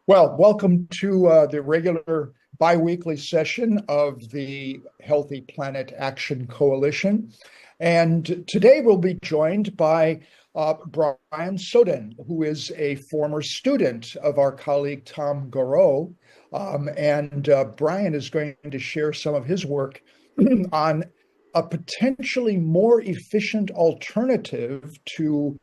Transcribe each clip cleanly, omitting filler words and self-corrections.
Well, welcome to the regular biweekly session of the Healthy Planet Action Coalition. And today we'll be joined by Brian Soden, who is a former student of our colleague Tom Garreau. Brian is going to share some of his work on a potentially more efficient alternative to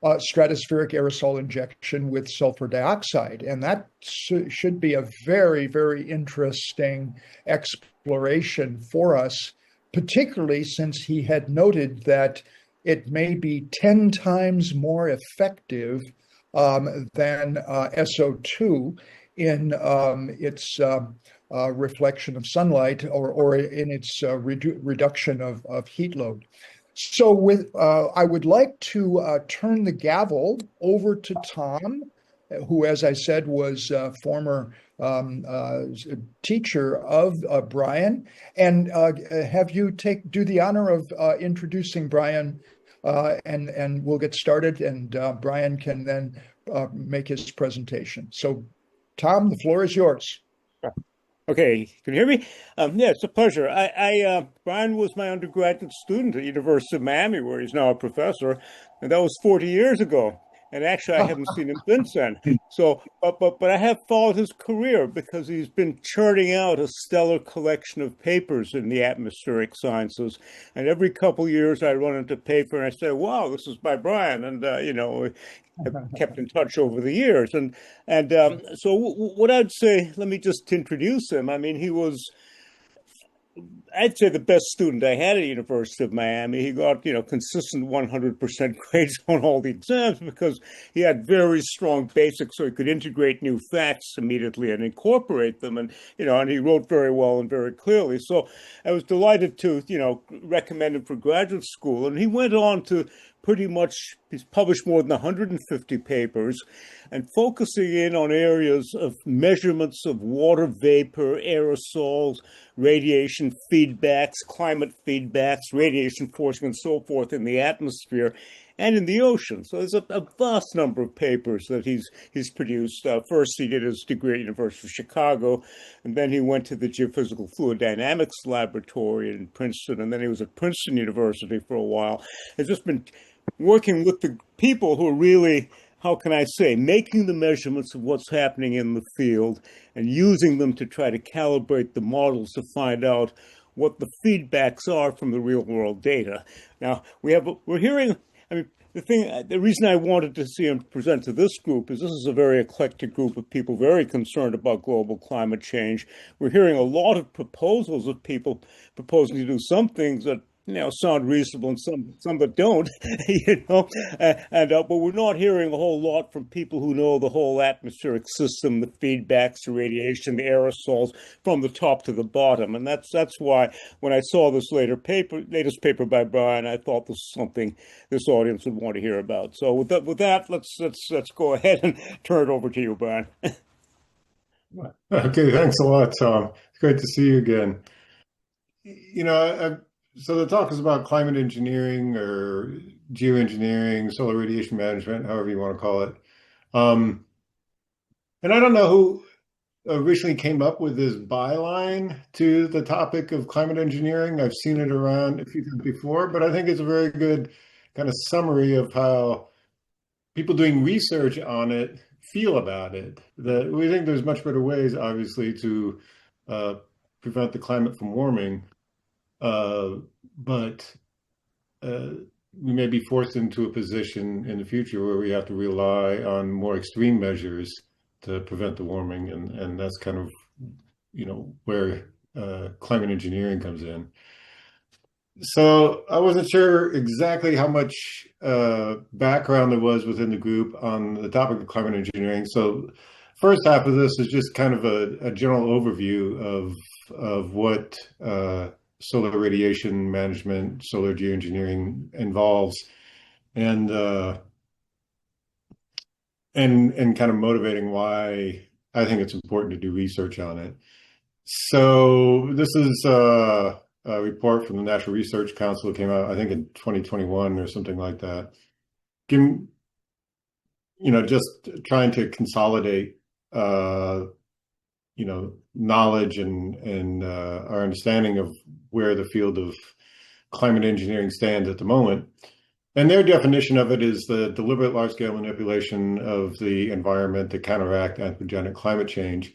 stratospheric aerosol injection with sulfur dioxide. And that should be a very, very interesting exploration for us, particularly since he had noted that it may be 10 times more effective than SO2 in its reflection of sunlight or in its reduction of heat load. So I would like to turn the gavel over to Tom, who, as I said, was a former teacher of Brian, and have you do the honor of introducing Brian, and we'll get started, and Brian can then make his presentation. So, Tom, the floor is yours. Okay, can you hear me? Yeah, it's a pleasure. Brian was my undergraduate student at the University of Miami, where he's now a professor, and that was 40 years ago. And actually, I haven't seen him since then. So, but I have followed his career because he's been churning out a stellar collection of papers in the atmospheric sciences. And every couple of years, I run into a paper and I say, "Wow, this is by Brian," and have kept in touch over the years. So what I'd say, let me just introduce him. I mean, he was, I'd say, the best student I had at the University of Miami. He got, consistent 100% grades on all the exams because he had very strong basics, so he could integrate new facts immediately and incorporate them. And he wrote very well and very clearly. So I was delighted to, recommend him for graduate school. And he went on to he's published more than 150 papers and focusing in on areas of measurements of water vapor, aerosols, radiation feedbacks, climate feedbacks, radiation forcing, and so forth in the atmosphere and in the ocean. So there's a vast number of papers that he's produced. First, he did his degree at the University of Chicago, and then he went to the Geophysical Fluid Dynamics Laboratory in Princeton, and then he was at Princeton University for a while. He's just been working with the people who are really, how can I say, making the measurements of what's happening in the field and using them to try to calibrate the models to find out what the feedbacks are from the real world data. Now, we're hearing, the reason I wanted to see him present to this group is this is a very eclectic group of people very concerned about global climate change. We're hearing a lot of proposals of people proposing to do some things that sound reasonable and some that don't, but we're not hearing a whole lot from people who know the whole atmospheric system, the feedbacks, the radiation, the aerosols from the top to the bottom. And that's why when I saw this latest paper by Brian, I thought this is something this audience would want to hear about. So with that, let's go ahead and turn it over to you, Brian. Okay, thanks a lot, Tom. It's great to see you again. So the talk is about climate engineering or geoengineering, solar radiation management, however you want to call it. And I don't know who originally came up with this byline to the topic of climate engineering. I've seen it around a few times before, but I think it's a very good kind of summary of how people doing research on it feel about it. That we think there's much better ways, obviously, to prevent the climate from warming. But we may be forced into a position in the future where we have to rely on more extreme measures to prevent the warming, and that's kind of, where climate engineering comes in. So I wasn't sure exactly how much background there was within the group on the topic of climate engineering. So first half of this is just kind of a general overview of what solar radiation management, solar geoengineering involves, and kind of motivating why I think it's important to do research on it. So this is a report from the National Research Council that came out, I think, in 2021 or something like that. Just trying to consolidate knowledge and our understanding of where the field of climate engineering stands at the moment. And their definition of it is the deliberate large-scale manipulation of the environment to counteract anthropogenic climate change.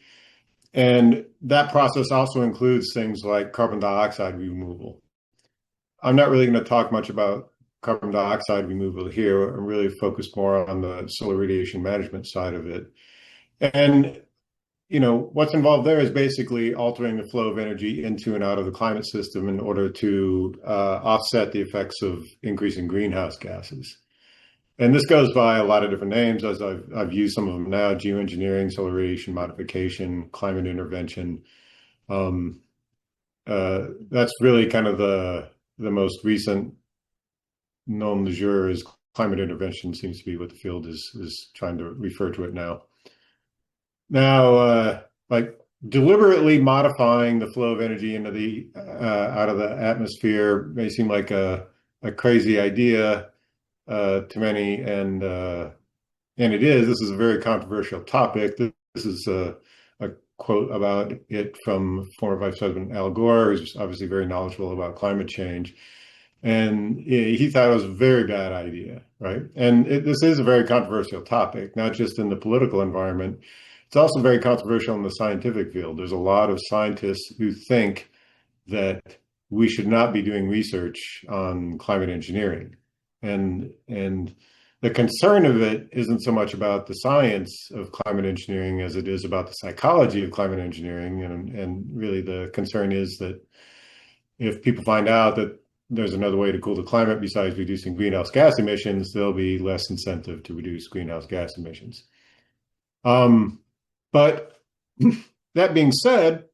And that process also includes things like carbon dioxide removal. I'm not really going to talk much about carbon dioxide removal here. I'm really focused more on the solar radiation management side of it. And what's involved there is basically altering the flow of energy into and out of the climate system in order to offset the effects of increasing greenhouse gases. And this goes by a lot of different names, as I've used some of them now: geoengineering, solar radiation modification, climate intervention. That's really kind of the most recent nom de jour is climate intervention. Seems to be what the field is trying to refer to it now. Now, like deliberately modifying the flow of energy into the out of the atmosphere may seem like a crazy idea to many, and it is. This is a very controversial topic. This is a quote about it from former Vice President Al Gore, who's obviously very knowledgeable about climate change. And he thought it was a very bad idea, right? And this is a very controversial topic, not just in the political environment. It's also very controversial in the scientific field. There's a lot of scientists who think that we should not be doing research on climate engineering. And the concern of it isn't so much about the science of climate engineering as it is about the psychology of climate engineering. And really the concern is that if people find out that there's another way to cool the climate besides reducing greenhouse gas emissions, there'll be less incentive to reduce greenhouse gas emissions. But that being said,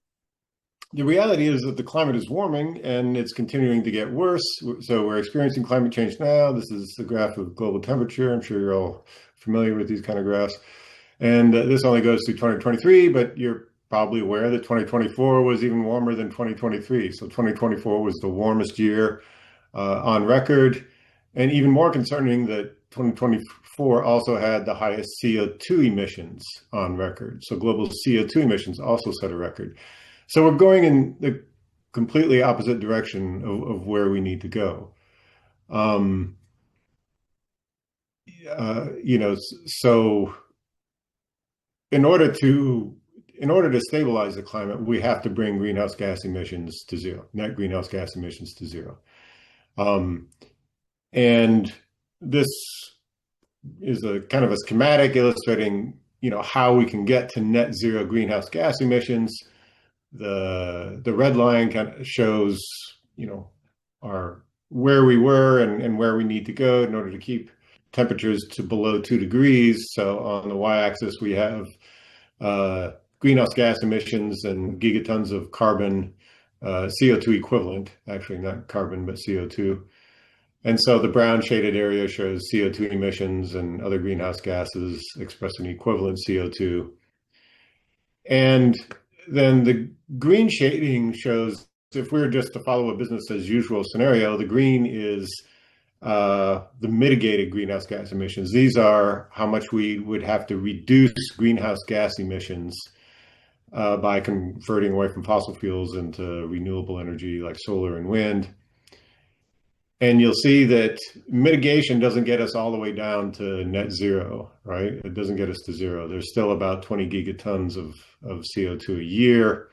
the reality is that the climate is warming and it's continuing to get worse. So we're experiencing climate change now. This is a graph of global temperature. I'm sure you're all familiar with these kind of graphs. And this only goes through 2023, but you're probably aware that 2024 was even warmer than 2023. So 2024 was the warmest year on record. And even more concerning that 2024 also had the highest CO2 emissions on record. So global CO2 emissions also set a record. So we're going in the completely opposite direction of where we need to go. So in order to stabilize the climate, we have to bring greenhouse gas emissions to zero, net greenhouse gas emissions to zero. And this is a kind of a schematic illustrating, how we can get to net zero greenhouse gas emissions. The red line kind of shows, where we were and where we need to go in order to keep temperatures to below 2 degrees. So on the y-axis, we have greenhouse gas emissions and gigatons of carbon, CO2 equivalent, actually not carbon, but CO2. And so the brown shaded area shows CO2 emissions and other greenhouse gases expressed in equivalent CO2. And then the green shading shows, if we were just to follow a business as usual scenario, the green is the mitigated greenhouse gas emissions. These are how much we would have to reduce greenhouse gas emissions by converting away from fossil fuels into renewable energy like solar and wind. And you'll see that mitigation doesn't get us all the way down to net zero, right? It doesn't get us to zero. There's still about 20 gigatons of CO2 a year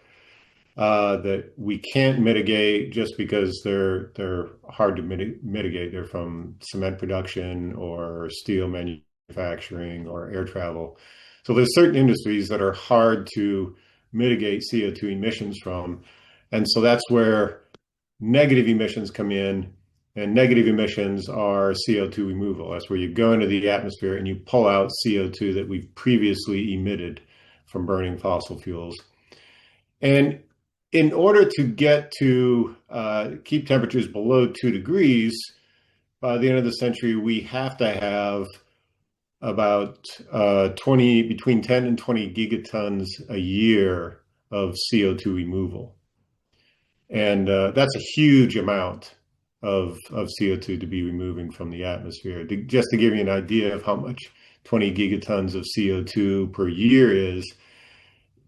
that we can't mitigate just because they're hard to mitigate. They're from cement production or steel manufacturing or air travel. So there's certain industries that are hard to mitigate CO2 emissions from. And so that's where negative emissions come in. And negative emissions are CO2 removal. That's where you go into the atmosphere and you pull out CO2 that we've previously emitted from burning fossil fuels. And in order to get to keep temperatures below 2 degrees, by the end of the century, we have to have about between 10 and 20 gigatons a year of CO2 removal. And that's a huge amount of CO2 to be removing from the atmosphere. Just to give you an idea of how much 20 gigatons of CO2 per year is,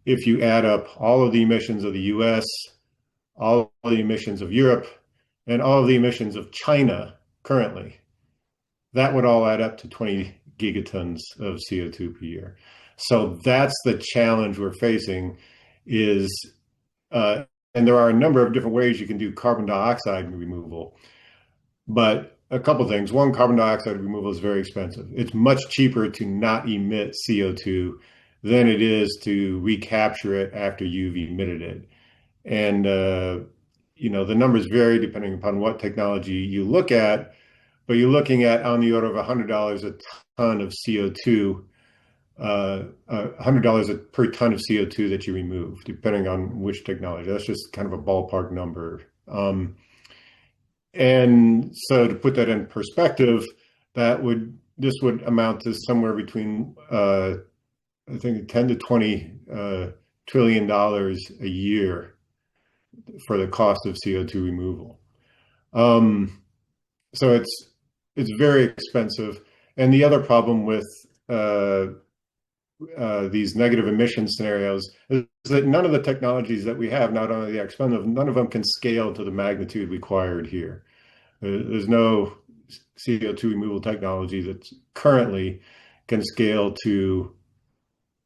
if you add up all of the emissions of the US, all of the emissions of Europe, and all of the emissions of China currently, that would all add up to 20 gigatons of CO2 per year. So that's the challenge we're facing is, and there are a number of different ways you can do carbon dioxide removal. But a couple things. One, carbon dioxide removal is very expensive. It's much cheaper to not emit CO2 than it is to recapture it after you've emitted it. And, the numbers vary depending upon what technology you look at, but you're looking at on the order of $100 a ton of CO2, $100 per ton of CO2 that you remove, depending on which technology. That's just kind of a ballpark number. And so to put that in perspective, this would amount to somewhere between, I think, 10 to 20 trillion dollars a year for the cost of CO2 removal. So it's very expensive. And the other problem with these negative emission scenarios is that none of the technologies that we have, not only the expensive, none of them can scale to the magnitude required here. There's no CO2 removal technology that currently can scale to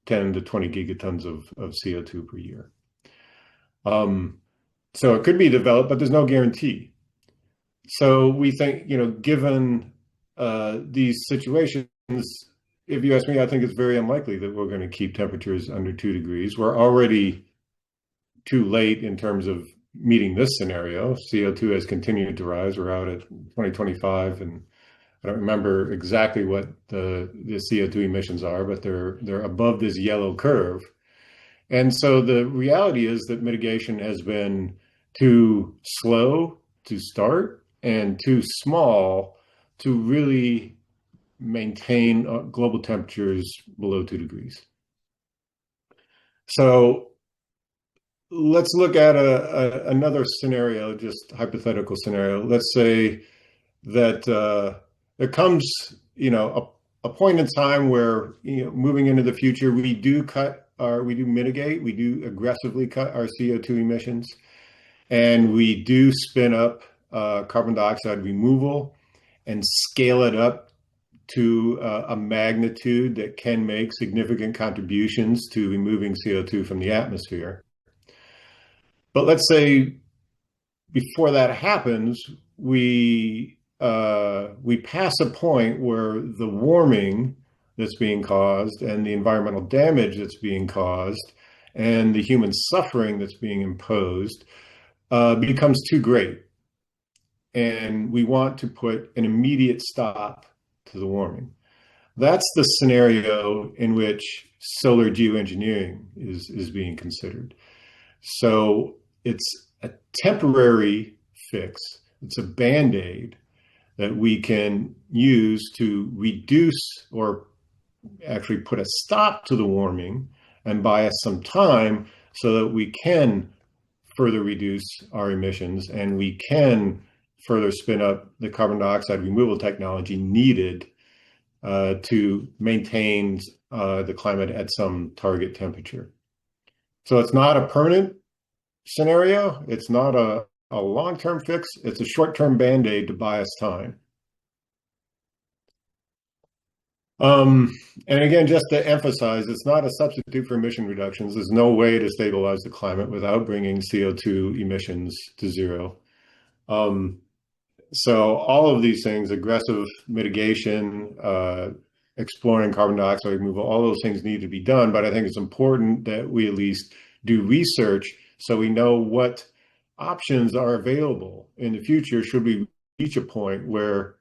10 to 20 gigatons of CO2 per year. So it could be developed, but there's no guarantee. So we think, given these situations, if you ask me, I think it's very unlikely that we're going to keep temperatures under 2 degrees. We're already too late in terms of meeting this scenario. CO2 has continued to rise. We're out at 2025, and I don't remember exactly what the CO2 emissions are, but they're above this yellow curve. And so the reality is that mitigation has been too slow to start and too small to really maintain global temperatures below 2 degrees. So let's look at another scenario, just hypothetical scenario. Let's say that there comes, a point in time where, moving into the future, we do mitigate, we do aggressively cut our CO2 emissions, and we do spin up carbon dioxide removal and scale it up to a magnitude that can make significant contributions to removing CO2 from the atmosphere. But let's say before that happens, we pass a point where the warming that's being caused and the environmental damage that's being caused and the human suffering that's being imposed becomes too great. And we want to put an immediate stop to the warming. That's the scenario in which solar geoengineering is being considered. So it's a temporary fix. It's a Band-Aid that we can use to reduce or actually put a stop to the warming and buy us some time so that we can further reduce our emissions and we can further spin up the carbon dioxide removal technology needed to maintain the climate at some target temperature. So it's not a permanent scenario. It's not a long-term fix. It's a short-term Band-Aid to buy us time. And again, just to emphasize, it's not a substitute for emission reductions. There's no way to stabilize the climate without bringing CO2 emissions to zero. So all of these things, aggressive mitigation, exploring carbon dioxide removal, all those things need to be done. But I think it's important that we at least do research so we know what options are available in the future should we reach a point where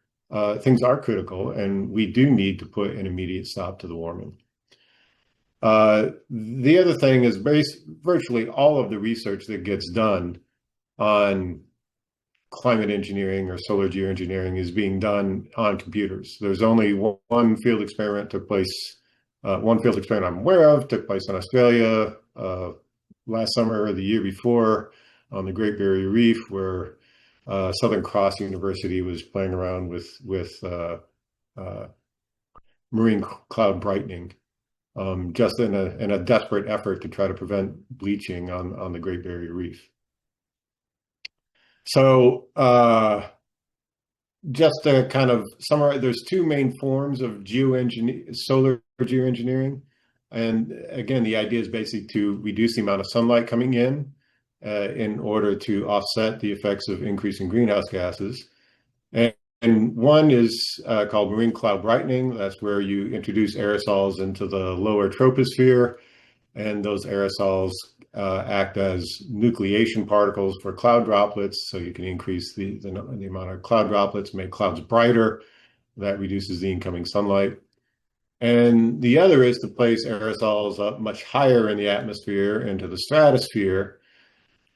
things are critical and we do need to put an immediate stop to the warming. The other thing is virtually all of the research that gets done on climate engineering or solar geoengineering is being done on computers. There's only one field experiment one field experiment I'm aware of took place in Australia last summer or the year before on the Great Barrier Reef, where Southern Cross University was playing around with marine cloud brightening. just in a desperate effort to try to prevent bleaching on the Great Barrier Reef. So just to kind of summarize, there's two main forms of solar geoengineering. And again, the idea is basically to reduce the amount of sunlight coming in order to offset the effects of increasing greenhouse gases. And one is called marine cloud brightening. That's where you introduce aerosols into the lower troposphere, and those aerosols act as nucleation particles for cloud droplets, so you can increase the amount of cloud droplets, make clouds brighter. That reduces the incoming sunlight. And the other is to place aerosols up much higher in the atmosphere into the stratosphere.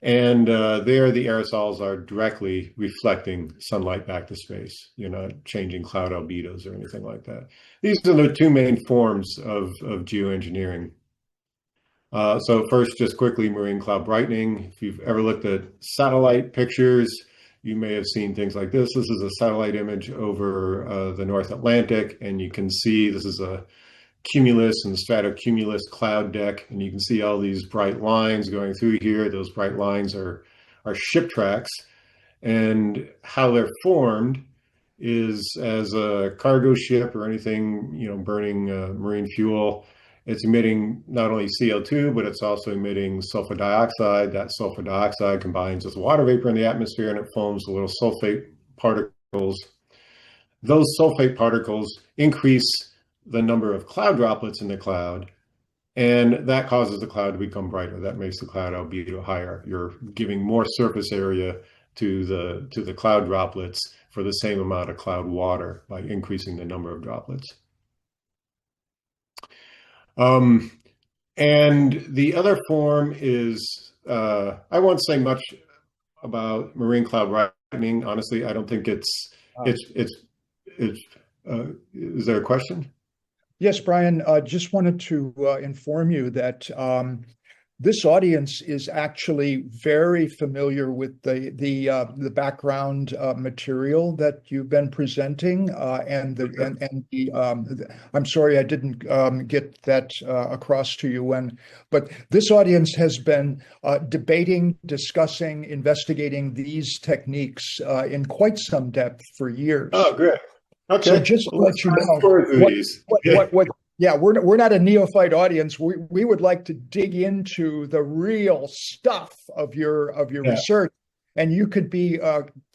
And there, the aerosols are directly reflecting sunlight back to space. You're not changing cloud albedos or anything like that. These are the two main forms of geoengineering. So first, just quickly, marine cloud brightening. If you've ever looked at satellite pictures, you may have seen things like this. This is a satellite image over the North Atlantic, and you can see this is a cumulus and stratocumulus cloud deck, and you can see all these bright lines going through here. Those bright lines are ship tracks, and how they're formed is as a cargo ship or anything, burning marine fuel. It's emitting not only CO2, but it's also emitting sulfur dioxide. That sulfur dioxide combines with water vapor in the atmosphere, and it forms little sulfate particles. Those sulfate particles increase the number of cloud droplets in the cloud, and that causes the cloud to become brighter. That makes the cloud albedo higher. You're giving more surface area to the cloud droplets for the same amount of cloud water by increasing the number of droplets. And the other form is, I won't say much about marine cloud brightening. Honestly, I don't think is there a question? Yes, Brian, just wanted to inform you that this audience is actually very familiar with the background material that you've been presenting, I'm sorry I didn't get that across to you but this audience has been debating, discussing, investigating these techniques in quite some depth for years. Oh, great. Okay. So just to let you know, yeah, we're not a neophyte audience. We would like to dig into the real stuff of your research, and you could be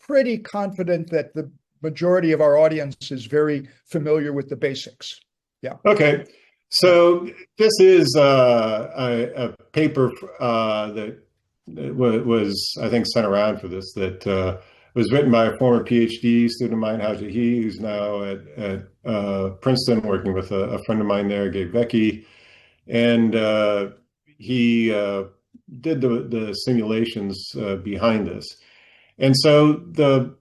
pretty confident that the majority of our audience is very familiar with the basics. Yeah. Okay. So this is a paper that was, I think, sent around for this that was written by a former PhD student of mine, Haji, who's now at Princeton working with a friend of mine there, Gabe Vecchi. And he did the simulations behind this. And so the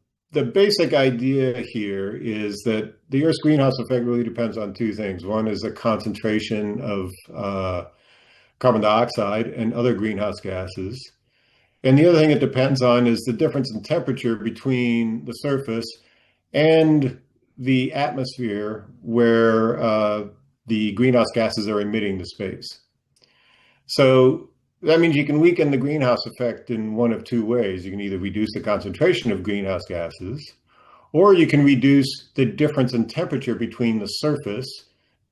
basic idea here is that the Earth's greenhouse effect really depends on two things. One is the concentration of carbon dioxide and other greenhouse gases. And the other thing it depends on is the difference in temperature between the surface and the atmosphere where the greenhouse gases are emitting to space. So that means you can weaken the greenhouse effect in one of two ways. You can either reduce the concentration of greenhouse gases, or you can reduce the difference in temperature between the surface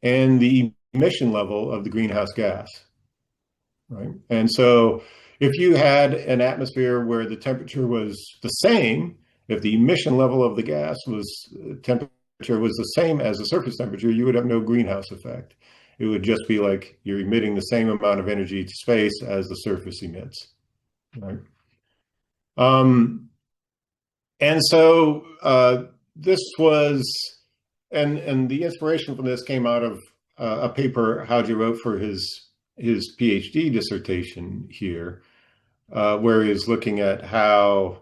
and the emission level of the greenhouse gas, right? And so if you had an atmosphere where the temperature was the same, if the emission level of the gas temperature was the same as the surface temperature, you would have no greenhouse effect. It would just be like you're emitting the same amount of energy to space as the surface emits, right? And so this was, and the inspiration from this came out of a paper Haji wrote for his PhD dissertation here, where he was looking at how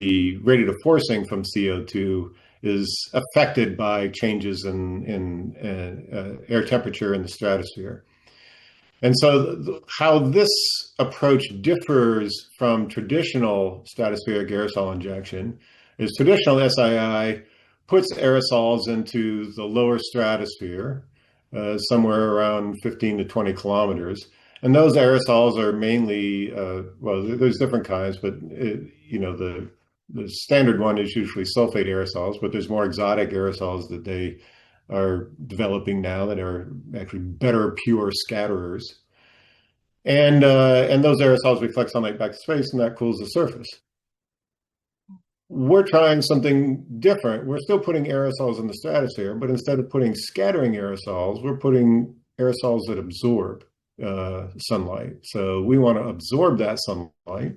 the radiative forcing from CO2 is affected by changes in air temperature in the stratosphere. And so how this approach differs from traditional stratospheric aerosol injection is traditional SII puts aerosols into the lower stratosphere, somewhere around 15 to 20 kilometers. And those aerosols are mainly, well, there's different kinds, but the standard one is usually sulfate aerosols, but there's more exotic aerosols that they are developing now that are actually better pure scatterers. And those aerosols reflect sunlight back to space, and that cools the surface. We're trying something different. We're still putting aerosols in the stratosphere, but instead of putting scattering aerosols, we're putting aerosols that absorb sunlight. So we want to absorb that sunlight.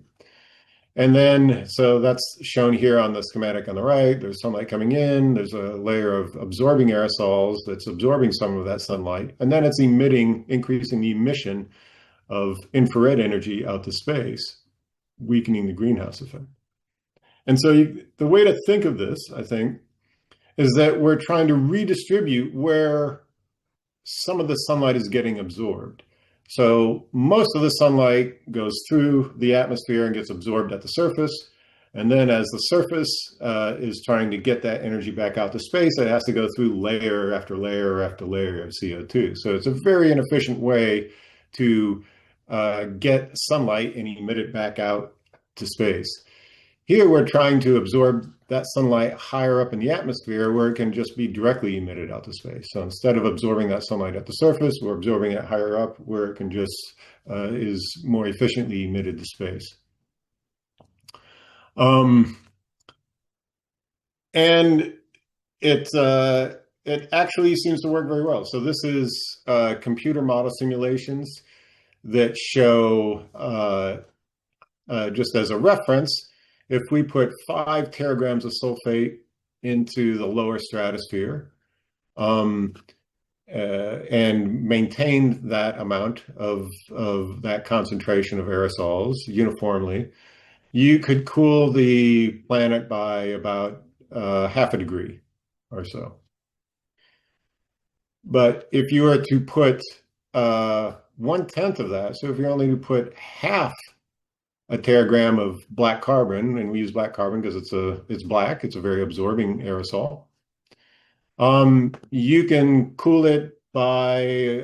And then, so that's shown here on the schematic on the right. There's sunlight coming in. There's a layer of absorbing aerosols that's absorbing some of that sunlight. And then it's emitting, increasing the emission of infrared energy out to space, weakening the greenhouse effect. And so the way to think of this, I think, is that we're trying to redistribute where some of the sunlight is getting absorbed. So most of the sunlight goes through the atmosphere and gets absorbed at the surface. And then as the surface is trying to get that energy back out to space, it has to go through layer after layer after layer of CO2. So it's a very inefficient way to get sunlight and emit it back out to space. Here, we're trying to absorb that sunlight higher up in the atmosphere where it can just be directly emitted out to space. So instead of absorbing that sunlight at the surface, we're absorbing it higher up where it can just is more efficiently emitted to space. And it actually seems to work very well. So this is computer model simulations that show, just as a reference, if we put 5 teragrams of sulfate into the lower stratosphere and maintain that amount of that concentration of aerosols uniformly, you could cool the planet by about half a degree or so. But if you were to put 1/10 of that, so if you only put half a teragram of black carbon, and we use black carbon because it's black, it's a very absorbing aerosol, you can cool it by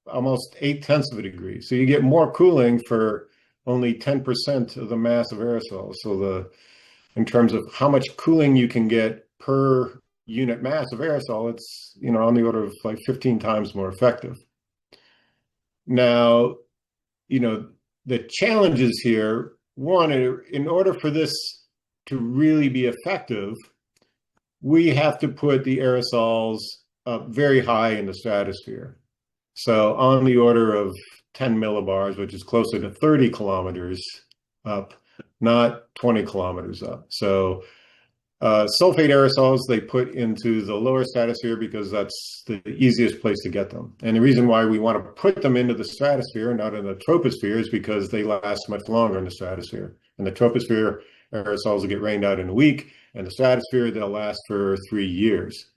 almost 8/10 of a degree. So you get more cooling for only 10% of the mass of aerosols. So in terms of how much cooling you can get per unit mass of aerosol, it's on the order of like 15 times more effective. Now, the challenges here, one, in order for this to really be effective, we have to put the aerosols up very high in the stratosphere. So on the order of 10 millibars, which is closer to 30 kilometers up, not 20 kilometers up. So sulfate aerosols, they put into the lower stratosphere because that's the easiest place to get them. And the reason why we want to put them into the stratosphere, not in the troposphere, is because they last much longer in the stratosphere. In the troposphere, aerosols will get rained out in a week, and the stratosphere, they'll last for 3 years.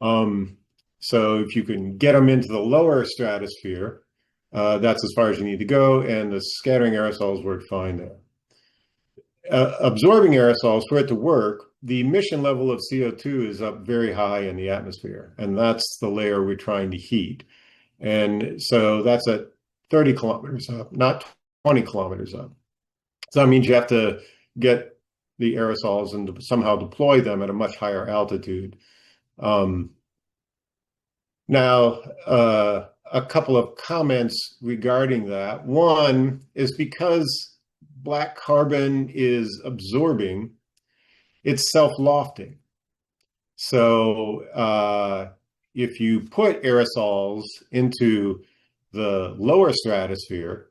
So if you can get them into the lower stratosphere, that's as far as you need to go, and the scattering aerosols work fine there. Absorbing aerosols, for it to work, the emission level of CO2 is up very high in the atmosphere, and that's the layer we're trying to heat. And so that's at 30 kilometers up, not 20 kilometers up. So that means you have to get the aerosols and somehow deploy them at a much higher altitude. Now, a couple of comments regarding that. One is because black carbon is absorbing, it's self-lofting. So if you put aerosols into the lower stratosphere,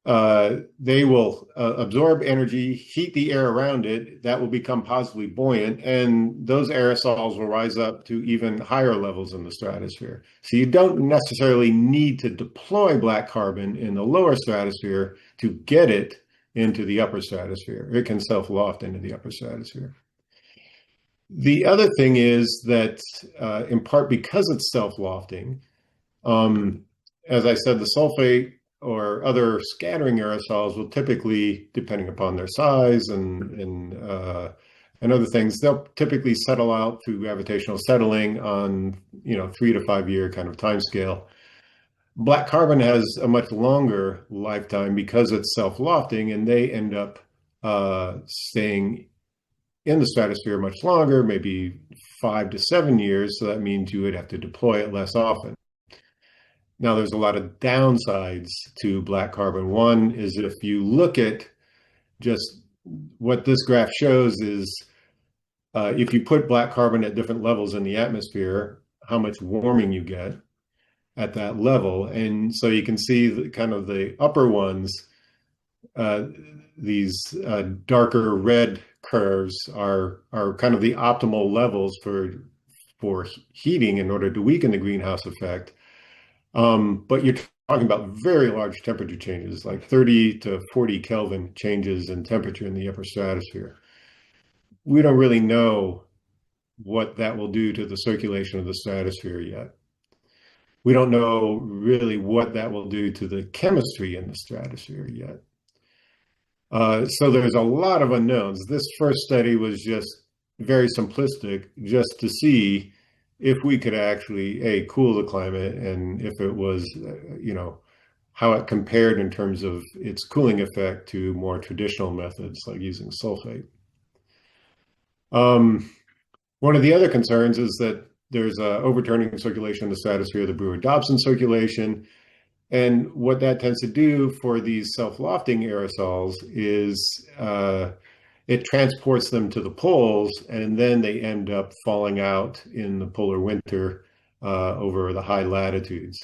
they will absorb energy, heat the air around it, that will become positively buoyant, and those aerosols will rise up to even higher levels in the stratosphere. So you don't necessarily need to deploy black carbon in the lower stratosphere to get it into the upper stratosphere. It can self-loft into the upper stratosphere. The other thing is that in part because it's self-lofting, as I said, the sulfate or other scattering aerosols will typically, depending upon their size and and other things, they'll typically settle out through gravitational settling on, 3 to 5 year kind of time scale. Black carbon has a much longer lifetime because it's self-lofting, and they end up staying in the stratosphere much longer, maybe 5 to 7 years. So that means you would have to deploy it less often. Now, there's a lot of downsides to black carbon. One is if you look at just what this graph shows is if you put black carbon at different levels in the atmosphere, how much warming you get at that level. And so you can see kind of the upper ones, these darker red curves are kind of the optimal levels for heating in order to weaken the greenhouse effect. But you're talking about very large temperature changes, like 30 to 40 Kelvin changes in temperature in the upper stratosphere. We don't really know what that will do to the circulation of the stratosphere yet. We don't know really what that will do to the chemistry in the stratosphere yet. So there's a lot of unknowns. This first study was just very simplistic, just to see if we could actually, cool the climate, and if it was, how it compared in terms of its cooling effect to more traditional methods like using sulfate. One of the other concerns is that there's overturning circulation in the stratosphere, the Brewer-Dobson circulation. And what that tends to do for these self-lofting aerosols is it transports them to the poles, and then they end up falling out in the polar winter over the high latitudes.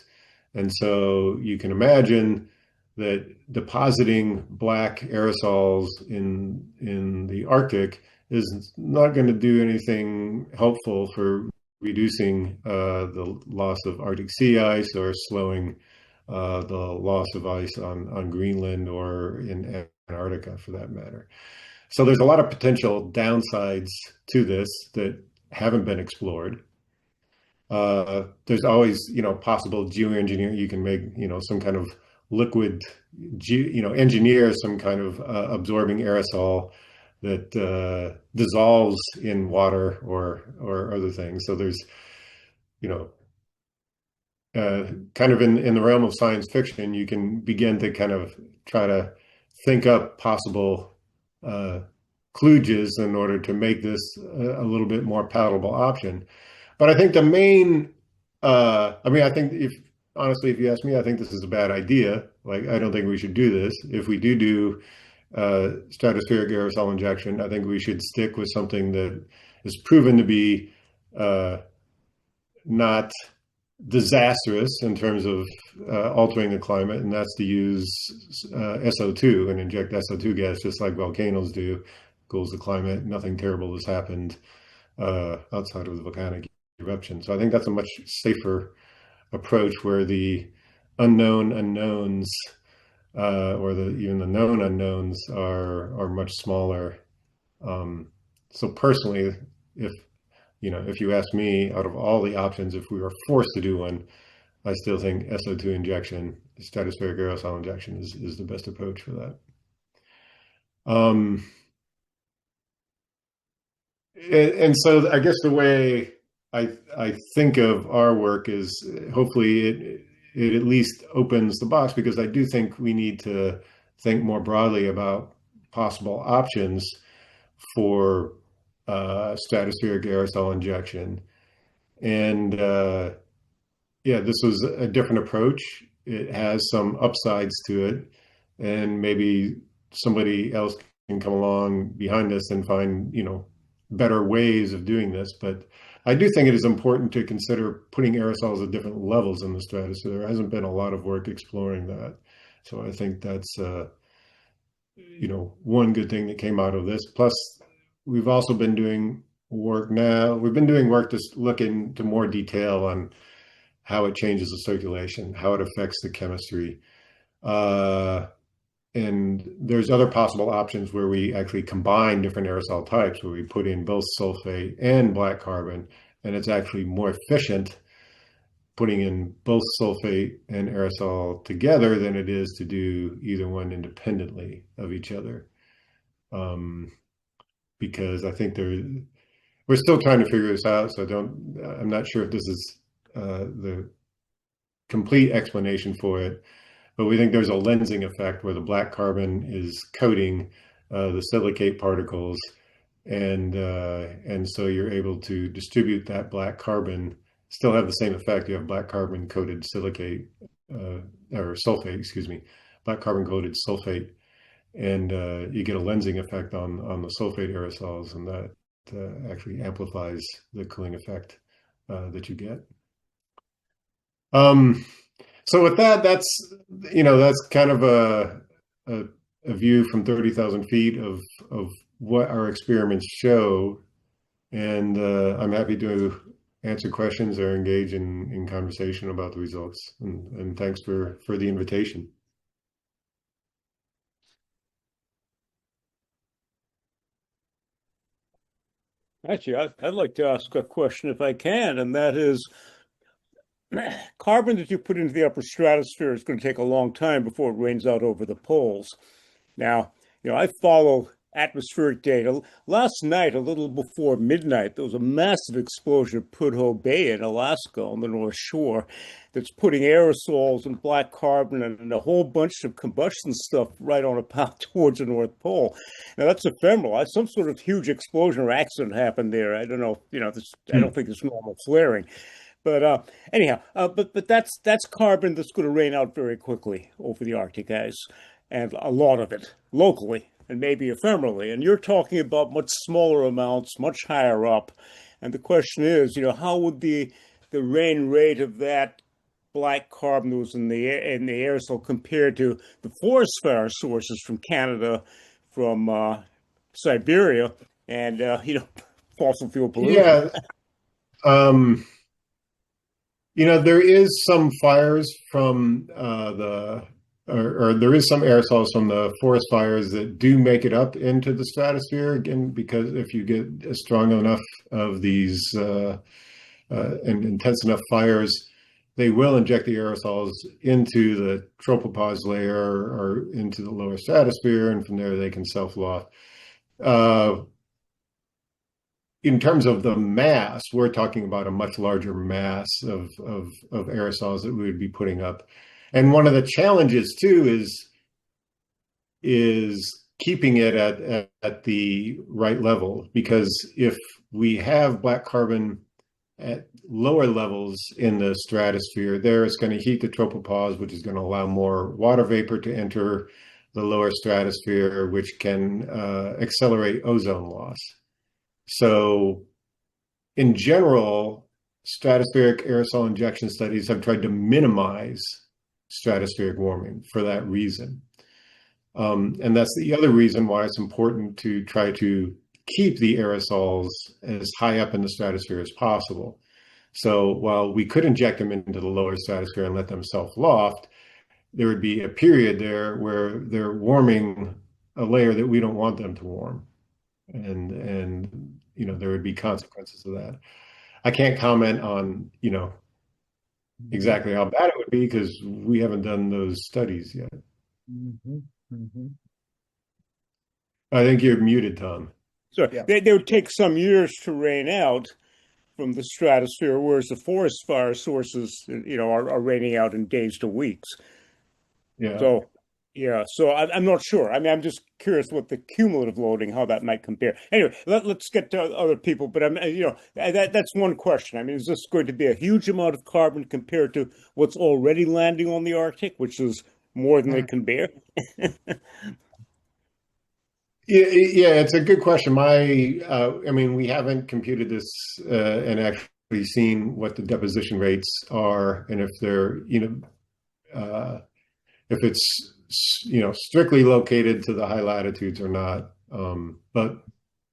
And so you can imagine that depositing black aerosols in the Arctic is not going to do anything helpful for reducing the loss of Arctic sea ice, or slowing the loss of ice on Greenland or in Antarctica, for that matter. So there's a lot of potential downsides to this that haven't been explored. There's always, possible geoengineering. You can make, some kind of liquid, engineer some kind of absorbing aerosol that dissolves in water or other things. So there's, kind of in the realm of science fiction, you can begin to kind of try to think up possible kludges in order to make this a little bit more palatable option. But I think the main, I think honestly, if you ask me, I think this is a bad idea. Like, I don't think we should do this. If we do stratospheric aerosol injection, I think we should stick with something that is proven to be not disastrous in terms of altering the climate, and that's to use SO2 and inject SO2 gas just like volcanoes do. Cools the climate. Nothing terrible has happened outside of the volcanic eruption. So I think that's a much safer approach, where the unknown unknowns or even the known unknowns are much smaller. So personally, if you ask me, out of all the options, if we were forced to do one, I still think SO2 injection, stratospheric aerosol injection, is the best approach for that. And so I guess the way I think of our work is, hopefully it at least opens the box, because I do think we need to think more broadly about possible options for stratospheric aerosol injection. And this was a different approach. It has some upsides to it, and maybe somebody else can come along behind us and find, better ways of doing this. But I do think it is important to consider putting aerosols at different levels in the stratosphere. There hasn't been a lot of work exploring that. So I think that's, one good thing that came out of this. Plus, we've also been doing work now. We've been doing work to look into more detail on how it changes the circulation, how it affects the chemistry. And there's other possible options where we actually combine different aerosol types, where we put in both sulfate and black carbon, and it's actually more efficient putting in both sulfate and aerosol together than it is to do either one independently of each other. because I think we're still trying to figure this out. So I'm not sure if this is the complete explanation for it, but we think there's a lensing effect where the black carbon is coating the silicate particles, and so you're able to distribute that black carbon, still have the same effect. You have black carbon coated silicate or sulfate, excuse me, black carbon coated sulfate, and you get a lensing effect on the sulfate aerosols, and that actually amplifies the cooling effect that you get. So with that, that's kind of a view from 30,000 feet of what our experiments show, and I'm happy to answer questions or engage in conversation about the results. And thanks for the invitation. Actually, I'd like to ask a question if I can, and that is, carbon that you put into the upper stratosphere is going to take a long time before it rains out over the poles. Now, I follow atmospheric data. Last night, a little before midnight, there was a massive explosion at Prudhoe Bay in Alaska on the North Shore that's putting aerosols and black carbon and a whole bunch of combustion stuff right on a path towards the North Pole. Now, that's ephemeral. Some sort of huge explosion or accident happened there. I don't know. I don't think it's normal flaring. But anyhow, but that's carbon that's going to rain out very quickly over the Arctic ice, and a lot of it locally and maybe ephemerally. And you're talking about much smaller amounts, much higher up. And the question is, how would the rain rate of that black carbon that was in the aerosol compared to the forest fire sources from Canada, from Siberia, and fossil fuel pollution? Yeah. There is some fires from or there is some aerosols from the forest fires that do make it up into the stratosphere, again, because if you get strong enough of these and intense enough fires, they will inject the aerosols into the tropopause layer or into the lower stratosphere, and from there they can self-loft. In terms of the mass, we're talking about a much larger mass of aerosols that we would be putting up. And one of the challenges too is keeping it at the right level, because if we have black carbon at lower levels in the stratosphere, there it's going to heat the tropopause, which is going to allow more water vapor to enter the lower stratosphere, which can accelerate ozone loss. So in general, stratospheric aerosol injection studies have tried to minimize stratospheric warming for that reason. And that's the other reason why it's important to try to keep the aerosols as high up in the stratosphere as possible. So while we could inject them into the lower stratosphere and let them self-loft, there would be a period there where they're warming a layer that we don't want them to warm. And there would be consequences of that. I can't comment on exactly how bad it would be, because we haven't done those studies yet. Mm-hmm. Mm-hmm. I think you're muted, Tom. So yeah. They would take some years to rain out from the stratosphere, whereas the forest fire sources are raining out in days to weeks. Yeah. So I'm not sure. I mean, I'm just curious what the cumulative loading, how that might compare. Anyway, let's get to other people. But that's one question. I mean, is this going to be a huge amount of carbon compared to what's already landing on the Arctic, which is more than they can bear? Yeah, it's a good question. I mean, we haven't computed this and actually seen what the deposition rates are, and if they're if it's strictly located to the high latitudes or not. But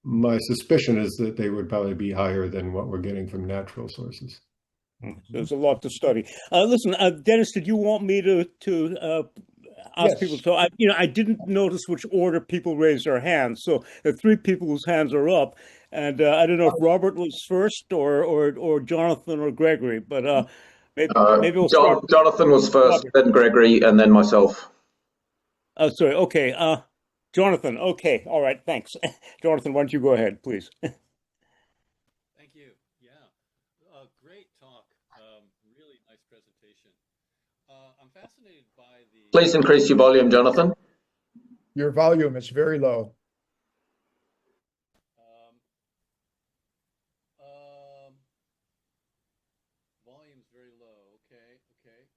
my suspicion is that they would probably be higher than what we're getting from natural sources. There's a lot to study. Listen, Dennis, did you want me to ask Yes. people? So I didn't notice which order people raised their hands. So there are three people whose hands are up, and I don't know if Robert was first or Jonathan or Gregory, but maybe we'll start. Jonathan was first, then Gregory, and then myself. Sorry. Okay. Jonathan, okay, all right, thanks. Jonathan, why don't you go ahead, please? Thank you. Yeah, great talk. Really nice presentation. I'm fascinated by the. Please increase your volume, Jonathan. Your volume is very low. Volume's very low. Okay, okay.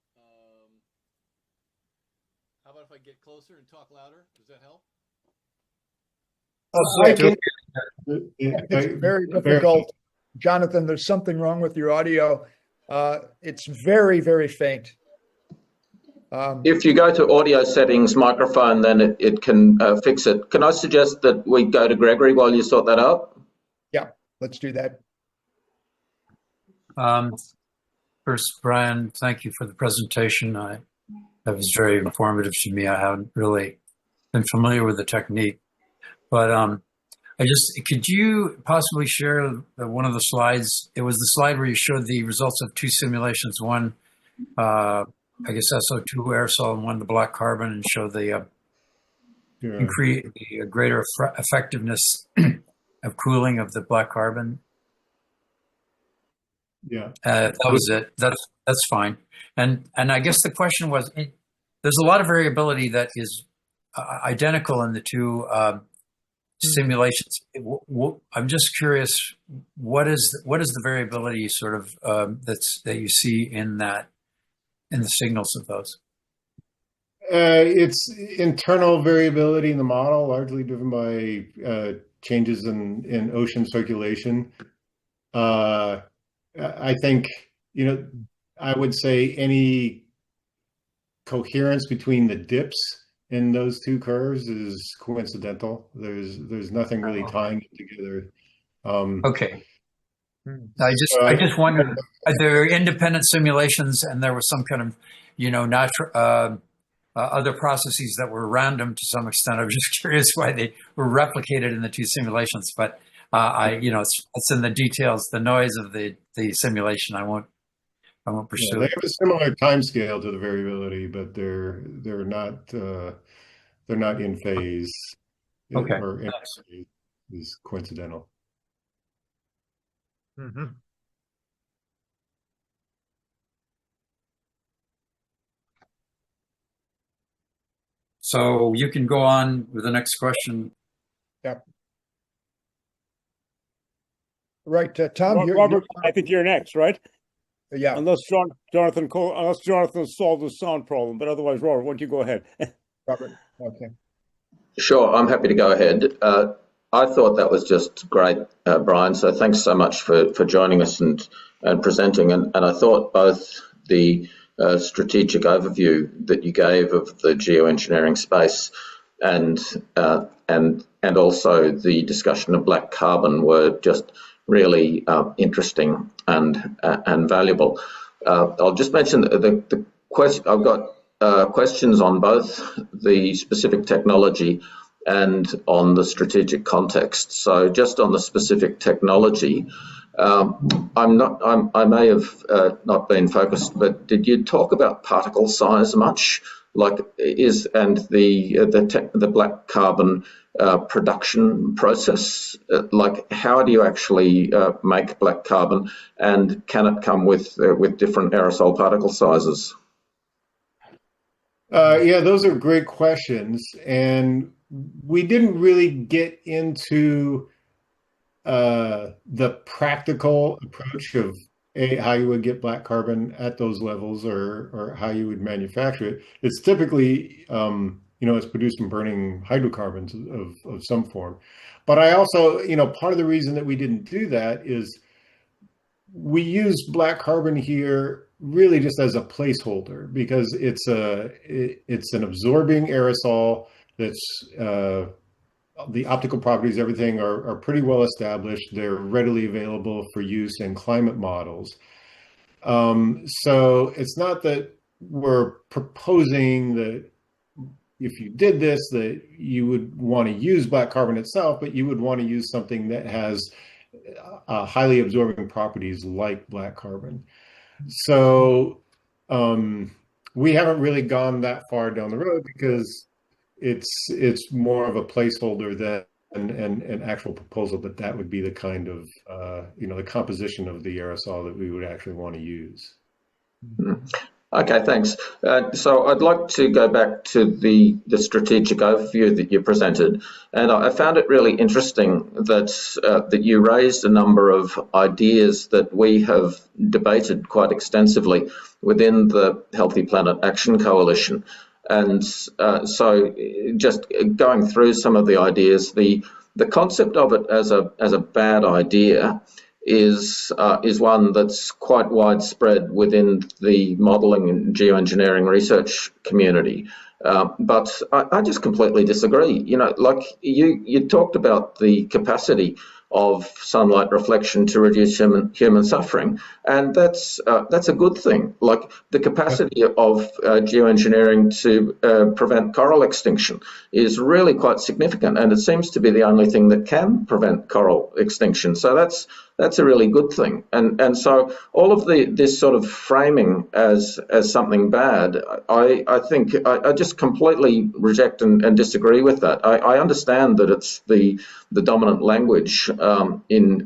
How about if I get closer and talk louder? Does that help? It's very difficult. Jonathan, there's something wrong with your audio. It's very, very faint. If you go to audio settings, microphone, then it can fix it. Can I suggest that we go to Gregory while you sort that out? Yeah, let's do that. First, Brian, thank you for the presentation. That was very informative to me. I haven't really been familiar with the technique, but could you possibly share one of the slides? It was the slide where you showed the results of two simulations, one, I guess SO2 aerosol, and one the black carbon, and show the greater effectiveness of cooling of the black carbon. Yeah, that was it. That's fine. And I guess the question was, there's a lot of variability that is identical in the two simulations. I'm just curious, what is the variability sort of that you see in the signals of those? It's internal variability in the model, largely driven by changes in ocean circulation. I think, I would say any coherence between the dips in those two curves is coincidental. There's nothing really tying it together. Okay. I just wondered, there are independent simulations, and there was some kind of, natural other processes that were random to some extent. I was just curious why they were replicated in the two simulations, but it's in the details, the noise of the simulation. I won't pursue it. They have a similar time scale to the variability, but they're not in phase. Okay. Or in phase is coincidental. Mm-hmm. So you can go on with the next question. Yeah. Right, Tom. Robert, I think you're next, right? Yeah. Unless Jonathan solved the sound problem, but otherwise, Robert, why don't you go ahead? Robert, okay. Sure, I'm happy to go ahead. I thought that was just great, Brian. So thanks so much for joining us and presenting. And I thought both the strategic overview that you gave of the geoengineering space and also the discussion of black carbon were just really interesting and valuable. I'll just mention the question. I've got questions on both the specific technology and on the strategic context. So just on the specific technology, I may have not been focused, but did you talk about particle size much? The black carbon production process? How do you actually make black carbon, and can it come with different aerosol particle sizes? Yeah, those are great questions, and we didn't really get into the practical approach of how you would get black carbon at those levels, or how you would manufacture it. It's typically, it's produced from burning hydrocarbons of some form. But I also, part of the reason that we didn't do that is we use black carbon here really just as a placeholder, because it's an absorbing aerosol that's the optical properties, everything are pretty well established. They're readily available for use in climate models. So it's not that we're proposing that if you did this, that you would want to use black carbon itself, but you would want to use something that has highly absorbing properties like black carbon. So we haven't really gone that far down the road, because it's more of a placeholder than an actual proposal, but that would be the kind of the composition of the aerosol that we would actually want to use. Okay, thanks. So I'd like to go back to the strategic overview that you presented, and I found it really interesting that you raised a number of ideas that we have debated quite extensively within the Healthy Planet Action Coalition. And so just going through some of the ideas, the concept of it as a bad idea is one that's quite widespread within the modelling and geoengineering research community. But I just completely disagree. Like you talked about the capacity of sunlight reflection to reduce human suffering, and that's a good thing. Like the capacity of geoengineering to prevent coral extinction is really quite significant, and it seems to be the only thing that can prevent coral extinction. So that's a really good thing. And so all of this sort of framing as something bad, I think I just completely reject and disagree with that. I understand that it's the dominant language in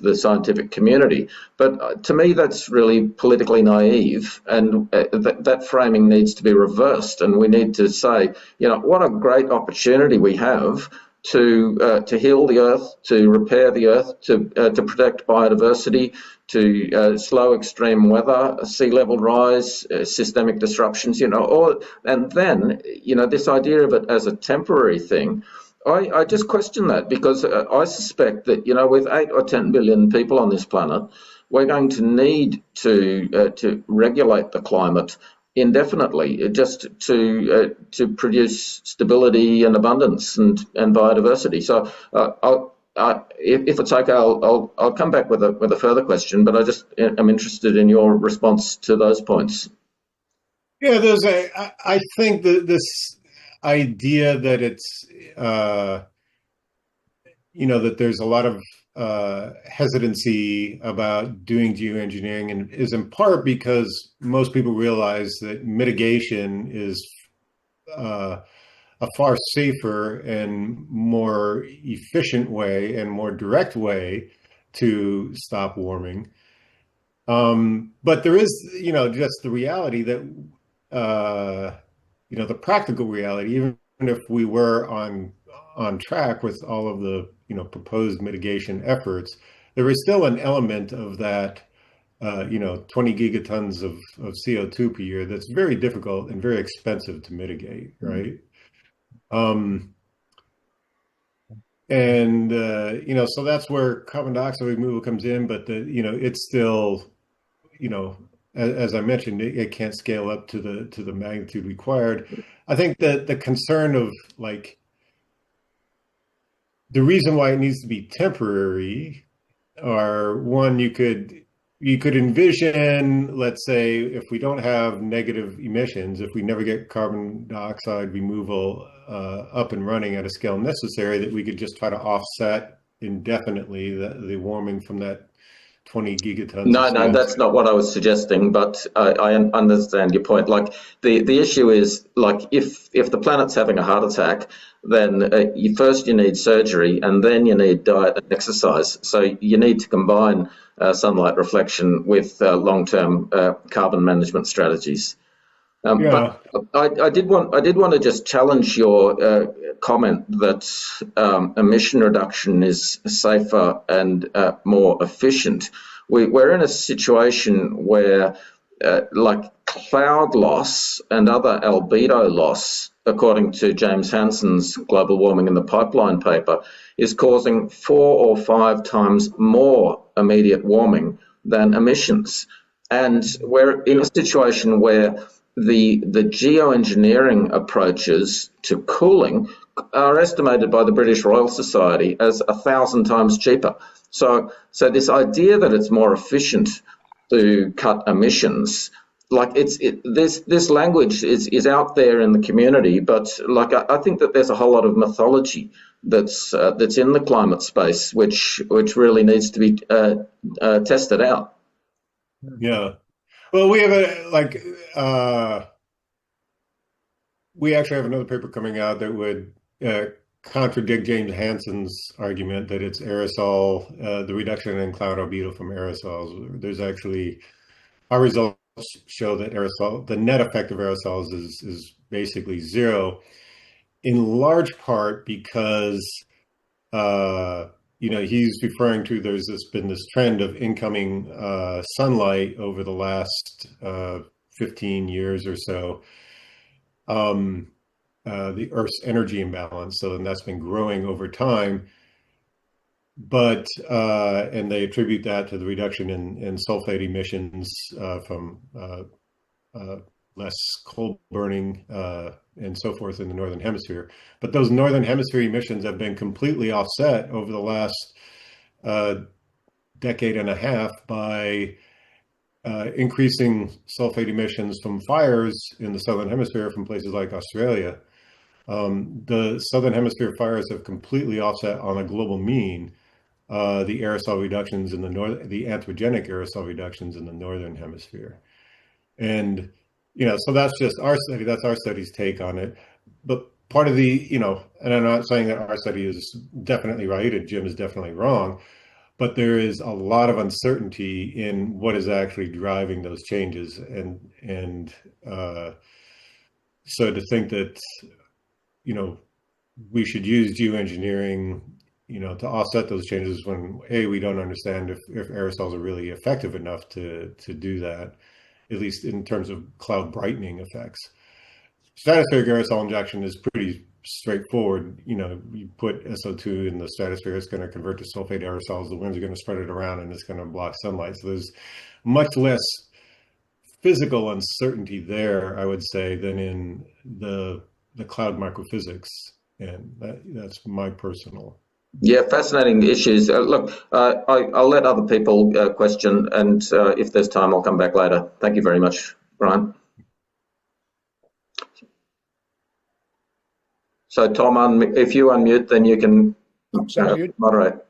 the scientific community, but to me that's really politically naive, and that framing needs to be reversed, and we need to say, what a great opportunity we have to heal the earth, to repair the earth, to protect biodiversity, to slow extreme weather, sea level rise, systemic disruptions, and then, this idea of it as a temporary thing, I just question that, because I suspect that, with 8 or 10 billion people on this planet, we're going to need to regulate the climate indefinitely, just to produce stability and abundance and biodiversity. So if it's okay, I'll come back with a further question, but I'm interested in your response to those points. Yeah, I think that this idea that it's that there's a lot of hesitancy about doing geoengineering, and is in part because most people realize that mitigation is a far safer and more efficient way and more direct way to stop warming. But there is, just the reality that, the practical reality, even if we were on track with all of the proposed mitigation efforts, there is still an element of that 20 gigatons of CO2 per year that's very difficult and very expensive to mitigate, right? So that's where carbon dioxide removal comes in, but it's still, as I mentioned, it can't scale up to the magnitude required. I think that the concern of the reason why it needs to be temporary are, one, you could envision, let's say, if we don't have negative emissions, if we never get carbon dioxide removal up and running at a scale necessary, that we could just try to offset indefinitely the warming from that 20 gigatons. No, that's not what I was suggesting, but I understand your point. Like the issue is, if the planet's having a heart attack, then first you need surgery, and then you need diet and exercise. So you need to combine sunlight reflection with long-term carbon management strategies. But I did want to just challenge your comment that emission reduction is safer and more efficient. We're in a situation where cloud loss and other albedo loss, according to James Hansen's Global Warming in the Pipeline paper, is causing 4 or 5 times more immediate warming than emissions. And we're in a situation where the geoengineering approaches to cooling are estimated by the British Royal Society as 1,000 times cheaper. So this idea that it's more efficient to cut emissions, this language is out there in the community, but I think that there's a whole lot of mythology that's in the climate space, which really needs to be tested out. Yeah. Well, we have we actually have another paper coming out that would contradict James Hansen's argument that it's aerosol, the reduction in cloud albedo from aerosols. There's actually, our results show that the net effect of aerosols is basically zero, in large part because he's referring to been this trend of incoming sunlight over the last 15 years or so, the Earth's energy imbalance. So, and that's been growing over time. But and they attribute that to the reduction in sulfate emissions from less coal burning and so forth in the Northern Hemisphere. But those Northern Hemisphere emissions have been completely offset over the last decade and a half by increasing sulfate emissions from fires in the Southern Hemisphere from places like Australia. The Southern Hemisphere fires have completely offset on a global mean the aerosol reductions in the anthropogenic aerosol reductions in the Northern Hemisphere. And so that's just our study. That's our study's take on it. But part of and I'm not saying that our study is definitely right and Jim is definitely wrong, but there is a lot of uncertainty in what is actually driving those changes. And so to think that, we should use geoengineering, to offset those changes when, we don't understand if aerosols are really effective enough to do that, at least in terms of cloud brightening effects. Stratospheric aerosol injection is pretty straightforward. You put SO2 in the stratosphere, it's going to convert to sulfate aerosols. The winds are going to spread it around and it's going to block sunlight. So there's much less physical uncertainty there, I would say, than in the cloud microphysics. And that's my personal. Yeah, fascinating issues. Look, I'll let other people question, and if there's time, I'll come back later. Thank you very much, Brian. So, Tom, if you unmute, then you can moderate.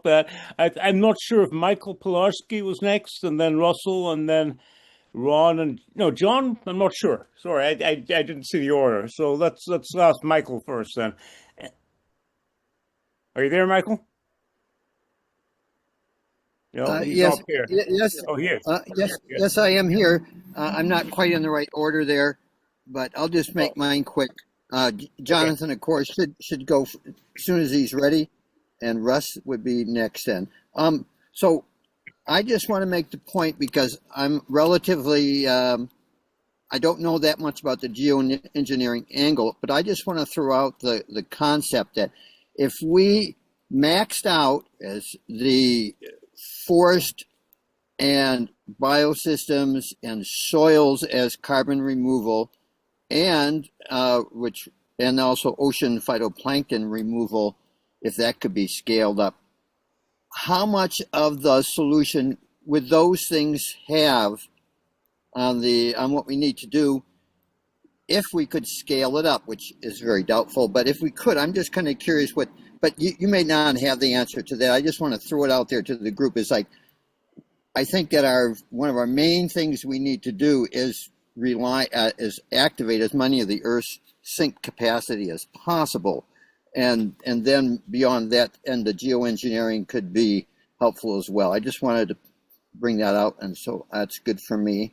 I'm not sure if Michael Pilarski was next, and then Russell, and then Ron, and John. I'm not sure. Sorry, I didn't see the order. So let's ask Michael first, then. Are you there, Michael? He's yes. up here. Yes. Oh, he is. Yes, I am here. I'm not quite in the right order there, but I'll just make mine quick. Jonathan, of course, should go as soon as he's ready, and Russ would be next then. So I just want to make the point, because I'm relatively, I don't know that much about the geoengineering angle, but I just want to throw out the concept that if we maxed out as the forest and biosystems and soils as carbon removal, and also ocean phytoplankton removal, if that could be scaled up, how much of the solution would those things have on what we need to do if we could scale it up, which is very doubtful. But if we could, I'm just kind of curious but you may not have the answer to that. I just want to throw it out there to the group. Is like, I think that one of our main things we need to do is activate as many of the Earth's sink capacity as possible. And then beyond that, and the geoengineering could be helpful as well. I just wanted to bring that out, and so that's good for me.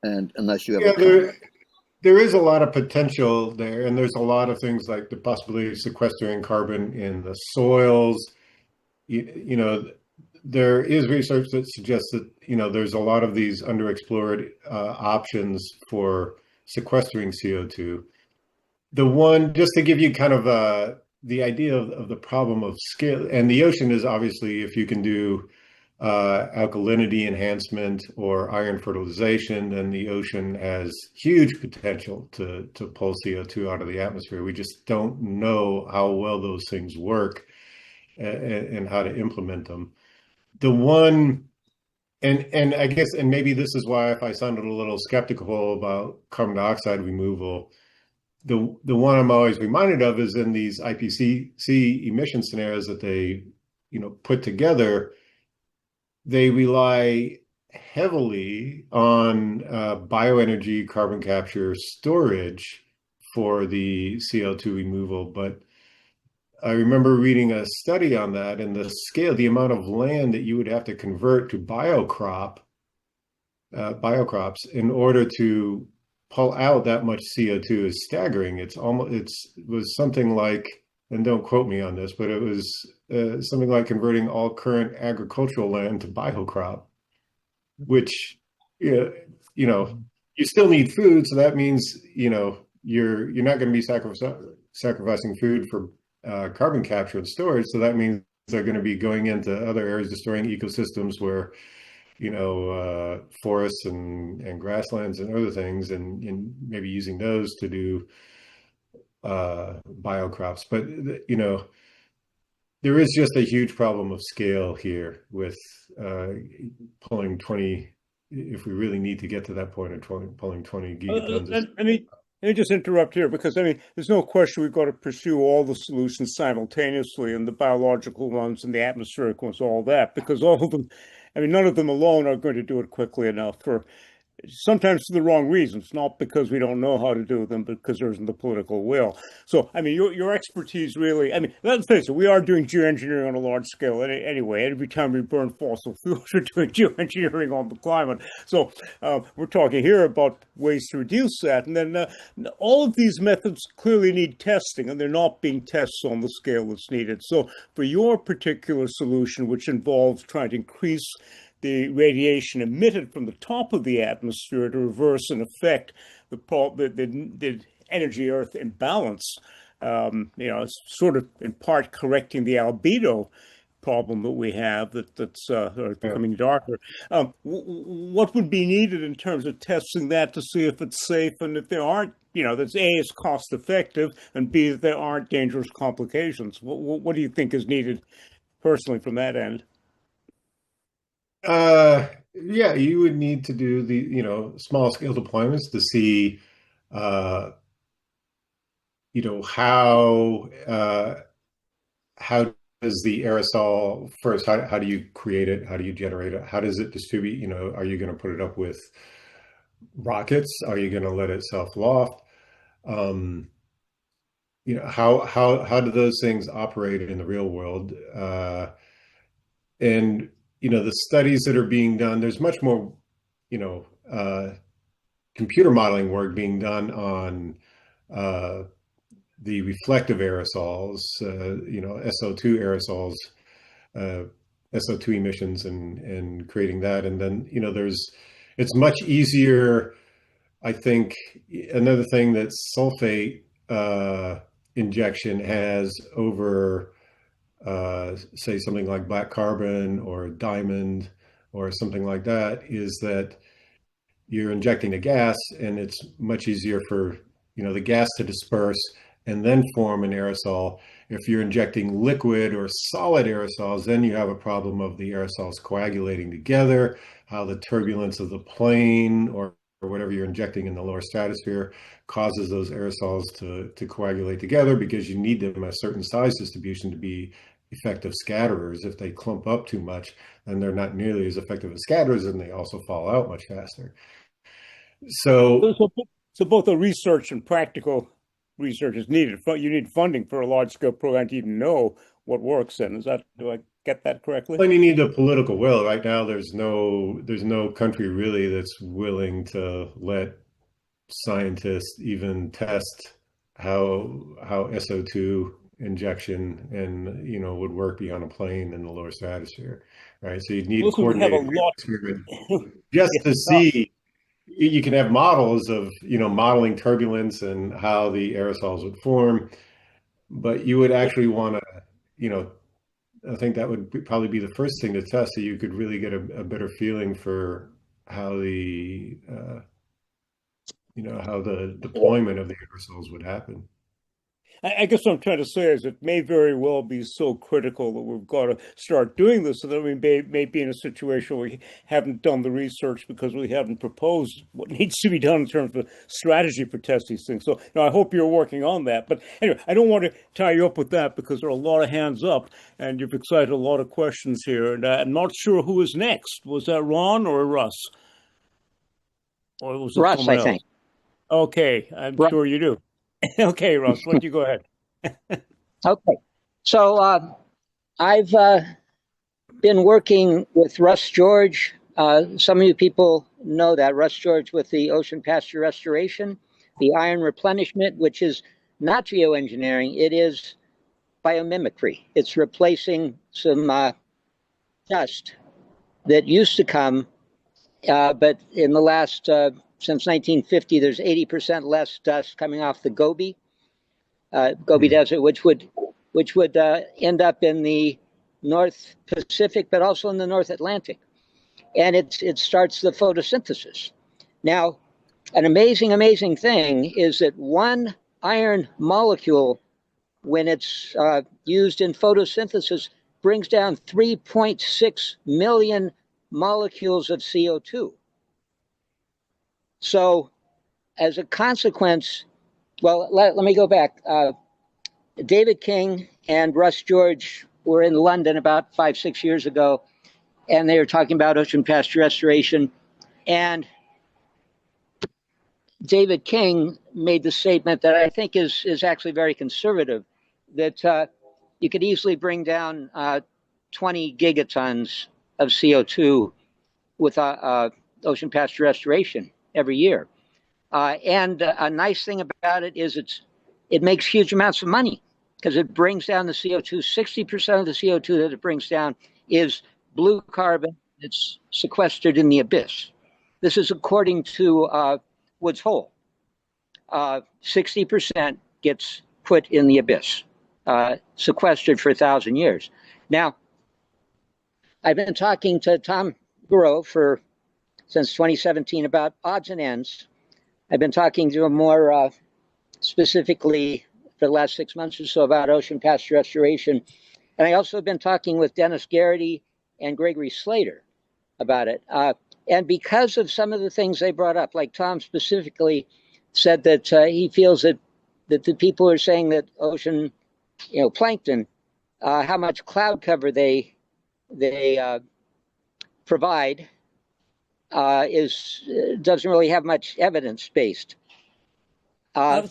And unless you have there is a lot of potential there, and there's a lot of things like the possibility of sequestering carbon in the soils. There is research that suggests that there's a lot of these underexplored options for sequestering CO2. The one, just to give you kind of the idea of the problem of scale, and the ocean is obviously, if you can do alkalinity enhancement or iron fertilization, then the ocean has huge potential to pull CO2 out of the atmosphere. We just don't know how well those things work and how to implement them. The one, and I guess, and maybe this is why if I sounded a little skeptical about carbon dioxide removal, the one I'm always reminded of is in these IPCC emission scenarios that they put together, they rely heavily on bioenergy carbon capture storage for the CO2 removal, but I remember reading a study on that and the scale, the amount of land that you would have to convert to biocrops in order to pull out that much CO2 is staggering. It was something like, and don't quote me on this, but it was something like converting all current agricultural land to biocrop, which, yeah, you know, you still need food. So that means, you're not going to be sacrificing food for carbon capture and storage. So that means they're going to be going into other areas, destroying ecosystems where, forests and grasslands and other things, and maybe using those to do biocrops. But, there is just a huge problem of scale here with pulling 20, if we really need to get to that point of pulling 20 gigatons. Let me just interrupt here because, there's no question we've got to pursue all the solutions simultaneously, and the biological ones and the atmospheric ones, all that, because all of them, none of them alone are going to do it quickly enough for sometimes for the wrong reasons, not because we don't know how to do them, but because there isn't the political will. So, your expertise really, let's face it, we are doing geoengineering on a large scale anyway. Every time we burn fossil fuels, we're doing geoengineering on the climate. So, we're talking here about ways to reduce that. And then all of these methods clearly need testing, and they're not being tested on the scale that's needed. So, for your particular solution, which involves trying to increase the radiation emitted from the top of the atmosphere to reverse and affect the energy Earth imbalance, it's sort of in part correcting the albedo problem that we have that's becoming darker. What would be needed in terms of testing that to see if it's safe, and if there aren't, that's A, it's cost effective, and B, that there aren't dangerous complications? What do you think is needed personally from that end? Yeah, you would need to do the, small scale deployments to see, how does the aerosol first, how do you create it? How do you generate it? How does it distribute? Are you going to put it up with rockets? Are you going to let it self-loft? How do those things operate in the real world? And the studies that are being done, there's much more, computer modeling work being done on the reflective aerosols, SO2 aerosols, SO2 emissions, and creating that. And then, it's much easier, I think. Another thing that sulfate injection has over say something like black carbon or diamond or something like that, is that you're injecting a gas, and it's much easier for the gas to disperse and then form an aerosol. If you're injecting liquid or solid aerosols, then you have a problem of the aerosols coagulating together, how the turbulence of the plane or whatever you're injecting in the lower stratosphere causes those aerosols to coagulate together, because you need them a certain size distribution to be effective scatterers. If they clump up too much, then they're not nearly as effective as scatterers, and they also fall out much faster. So both the research and practical research is needed. You need funding for a large scale program to even know what works. And do I get that correctly? And you need the political will. Right now, there's no country really that's willing to let scientists even test how SO2 injection would work beyond a plane in the lower stratosphere, right? So you'd need coordinated experiment just to see. You can have models of modeling turbulence and how the aerosols would form, but you would actually want to, I think that would probably be the first thing to test, so you could really get a better feeling for how the deployment of the aerosols would happen. I guess what I'm trying to say is it may very well be so critical that we've got to start doing this, so that we may be in a situation where we haven't done the research because we haven't proposed what needs to be done in terms of strategy for testing these things. So, I hope you're working on that. But anyway, I don't want to tie you up with that because there are a lot of hands up, and you've excited a lot of questions here. And I'm not sure who is next. Was that Ron or Russ? Or was it Russ, someone I else? think. Okay, I'm sure you do. Okay, Russ, why don't you go ahead? Okay. So I've been working with Russ George. Some of you people know that Russ George with the ocean pasture restoration, the iron replenishment, which is not geoengineering, it is biomimicry. It's replacing some dust that used to come, but in the last, since 1950, there's 80% less dust coming off the Gobi Desert, which would end up in the North Pacific, but also in the North Atlantic. And it starts the photosynthesis. Now, an amazing thing is that one iron molecule, when it's used in photosynthesis, brings down 3.6 million molecules of CO2. So as a consequence, well, let me go back. David King and Russ George were in London about 5-6 years ago, and they were talking about ocean pasture restoration. And David King made the statement that I think is actually very conservative, that you could easily bring down 20 gigatons of CO2 with ocean pasture restoration every year. And a nice thing about it is it makes huge amounts of money because it brings down the CO2. 60% of the CO2 that it brings down is blue carbon that's sequestered in the abyss. This is according to Woods Hole. 60% gets put in the abyss, sequestered for 1,000 years. Now, I've been talking to Tom Guro since 2017 about odds and ends. I've been talking to him more specifically for the last 6 months or so about ocean pasture restoration. And I also have been talking with Dennis Garrity and Gregory Slater about it. And because of some of the things they brought up, like Tom specifically said that he feels that the people are saying that ocean, plankton, how much cloud cover they provide doesn't really have much evidence based. So,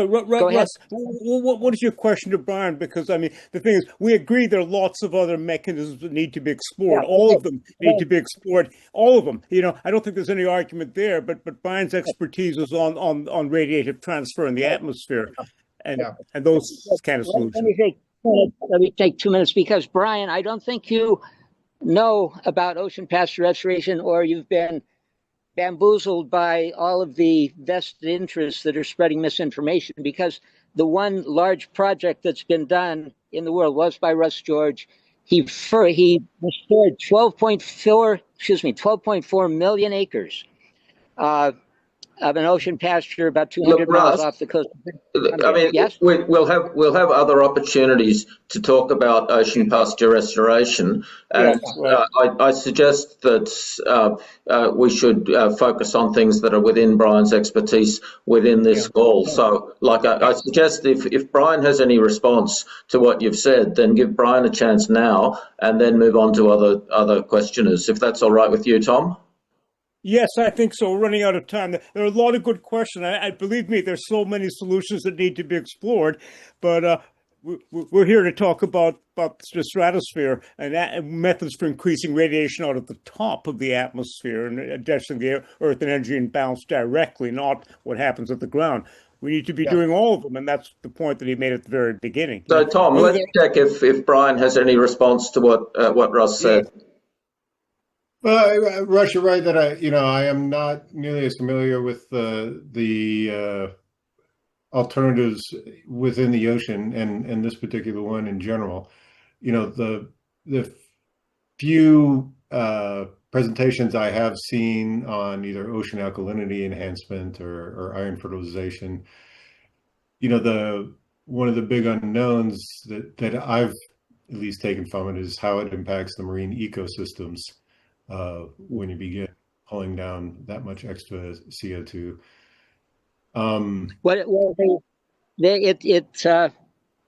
Go ahead. Russ, what is your question to Brian? Because, I mean, the thing is, we agree there are lots of other mechanisms that need to be explored. Yeah, All of them need to be explored. All of them. I don't think there's any argument there, but Brian's expertise is on radiative transfer in the atmosphere and those kind of solutions. Let me take 2 minutes because, Brian, I don't think you know about ocean pasture restoration, or you've been bamboozled by all of the vested interests that are spreading misinformation, because the one large project that's been done in the world was by Russ George. He restored 12.4 million acres of an ocean pasture about 200 miles off the coast. I mean, yes? we'll have other opportunities to talk about ocean pasture restoration, and Yes, right. I suggest that we should focus on things that are within Brian's expertise within this call. So, I suggest if Brian has any response to what you've said, then give Brian a chance now, and then move on to other questioners. If that's all right with you, Tom. Yes, I think so. We're running out of time. There are a lot of good questions. I believe me, there's so many solutions that need to be explored, but we're here to talk about the stratosphere and methods for increasing radiation out of the top of the atmosphere and addressing the Earth and energy imbalance directly, not what happens at the ground. We need to be doing all of them, and that's the point that he made at the very beginning. So, Tom, let's check if Brian has any response to what Russ said. Well, Russ, you're right that I am not nearly as familiar with the alternatives within the ocean and this particular one in general. The few presentations I have seen on either ocean alkalinity enhancement or iron fertilization, one of the big unknowns that I've at least taken from it is how it impacts the marine ecosystems when you begin pulling down that much extra CO2. It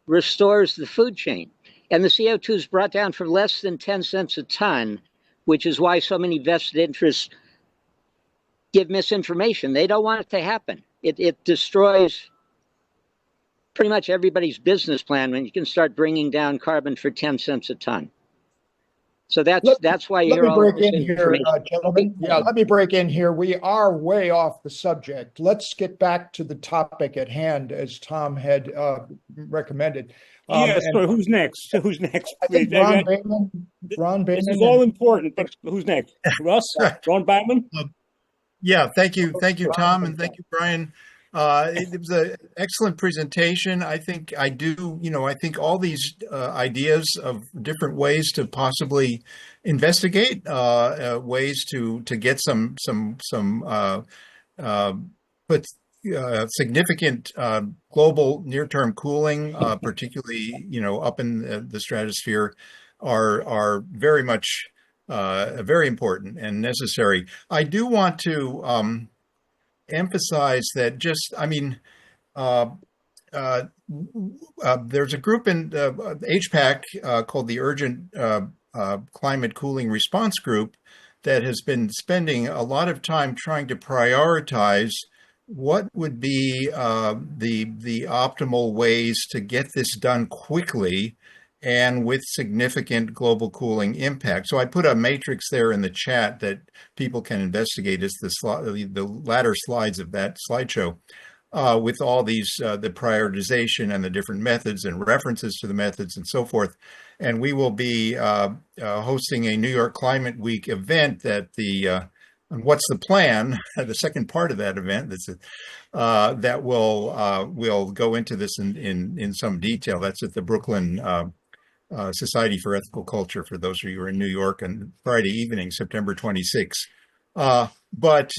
restores the food chain, and the CO2 is brought down for less than 10 cents a ton, which is why so many vested interests give misinformation. They don't want it to happen. It destroys pretty much everybody's business plan when you can start bringing down carbon for 10 cents a ton. So that's why you're all break in here, gentlemen. Yeah, let me break in here. We are way off the subject. Let's get back to the topic at hand, as Tom had recommended. Yes, so who's next? Who's next? I think Ron Bateman. Ron Bateman. This is all important, but who's next? Russ? Ron Bateman? Yeah, thank you, Tom, and thank you, Brian. It was an excellent presentation. I think I think all these ideas of different ways to possibly investigate ways to get some put significant global near-term cooling, particularly up in the stratosphere, are very much very important and necessary. I do want to emphasize that there's a group in HPAC called the Urgent Climate Cooling Response Group that has been spending a lot of time trying to prioritize what would be the optimal ways to get this done quickly and with significant global cooling impact. So I put a matrix there in the chat that people can investigate. It's the latter slides of that slideshow with all these, the prioritization and the different methods and references to the methods and so forth. And we will be hosting a New York Climate Week event that and what's the plan? The second part of that event that will go into this in some detail. That's at the Brooklyn Society for Ethical Culture, for those of you who are in New York, on Friday evening, September 26th. But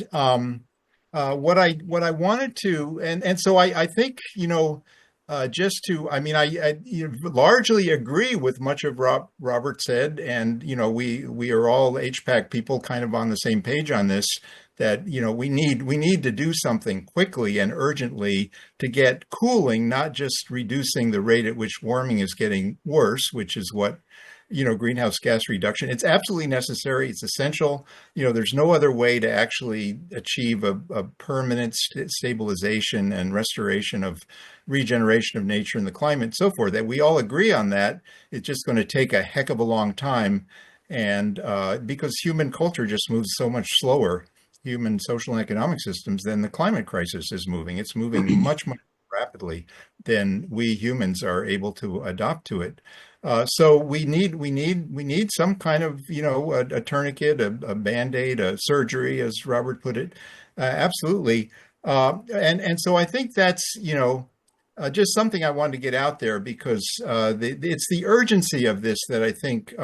what I wanted to, and so I think, I largely agree with much of Robert said, and we are all HPAC people kind of on the same page on this, that we need to do something quickly and urgently to get cooling, not just reducing the rate at which warming is getting worse, which is what greenhouse gas reduction. It's absolutely necessary. It's essential. There's no other way to actually achieve a permanent stabilization and restoration of regeneration of nature and the climate and so forth. That we all agree on that. It's just going to take a heck of a long time. And because human culture just moves so much slower, human social and economic systems, than the climate crisis is moving. It's moving much, much rapidly than we humans are able to adapt to it. So we need some kind of a tourniquet, a Band-Aid, a surgery, as Robert put it. Absolutely, and so I think that's just something I wanted to get out there, because it's the urgency of this that I think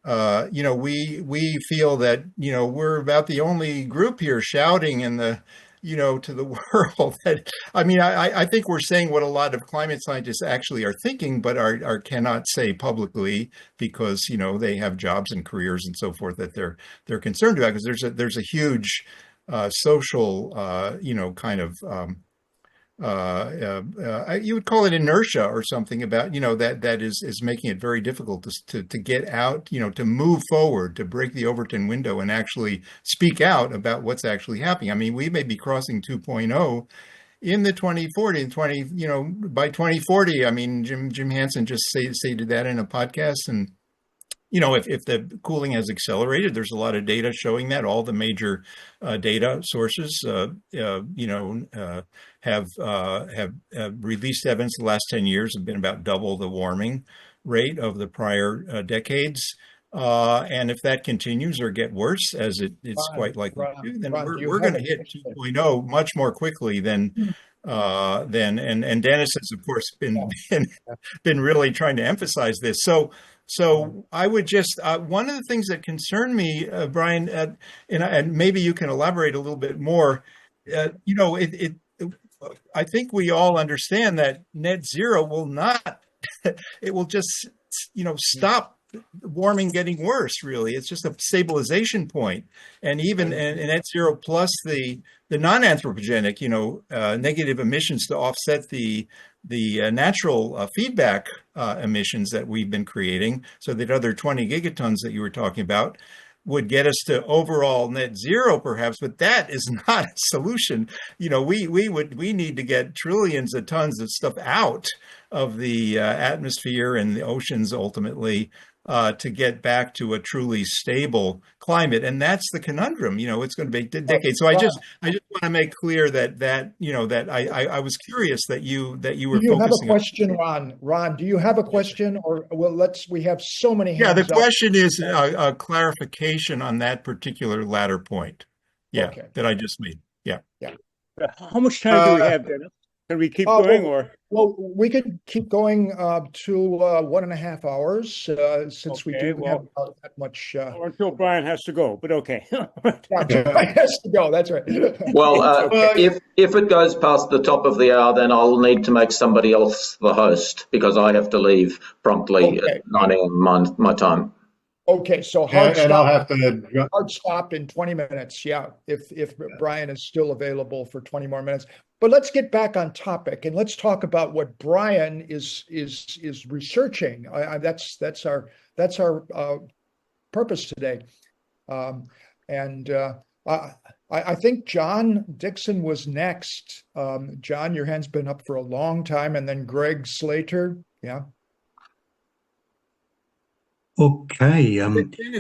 we feel that we're about the only group here shouting in the to the world. That, I think we're saying what a lot of climate scientists actually are thinking, but are cannot say publicly, because they have jobs and careers and so forth that they're concerned about, because there's a huge social kind of you would call it inertia or something about that is making it very difficult to get out, to move forward, to break the Overton window and actually speak out about what's actually happening. We may be crossing 2.0 in the 2040 and by 2040. Jim Hansen just stated that in a podcast. And if the cooling has accelerated, there's a lot of data showing that. All the major data sources, have released evidence the last 10 years have been about double the warming rate of the prior decades. And if that continues or get worse, as it's quite likely to do, then we're going to hit 2.0 much more quickly than and Dennis has, of course, been really trying to emphasize this. So I would just, one of the things that concern me, Brian, and maybe you can elaborate a little bit more, I think we all understand that net zero will not, it will just, stop warming getting worse, really. It's just a stabilization point. And even in net zero plus the non-anthropogenic, negative emissions to offset the natural feedback emissions that we've been creating, so that other 20 gigatons that you were talking about would get us to overall net zero, perhaps, but that is not a solution. We need to get trillions of tons of stuff out of the atmosphere and the oceans ultimately to get back to a truly stable climate, and that's the conundrum. It's going to be decades. So I just want to make clear that I was curious that you were focusing. Do you have a question, Ron? Ron, do you have a question, or we have so many hands the up. question is a clarification on that particular latter point. Okay. That I just made. Yeah. How much time do we have, Dennis? Can we keep going, or? Well, we could keep going to 1.5 hours since we do have that much. Or until Brian has to go, but okay. Brian has to go. That's right. Well, if it goes past the top of the hour, then I'll need to make somebody else the host because I have to leave promptly at 9 a.m. my time. Okay, so hard stop in 20 minutes. Yeah, if Brian is still available for 20 more minutes. But let's get back on topic and let's talk about what Brian is researching. That's our purpose today. I think John Dixon was next. John, your hand's been up for a long time, and then Greg Slater. Yeah. Okay.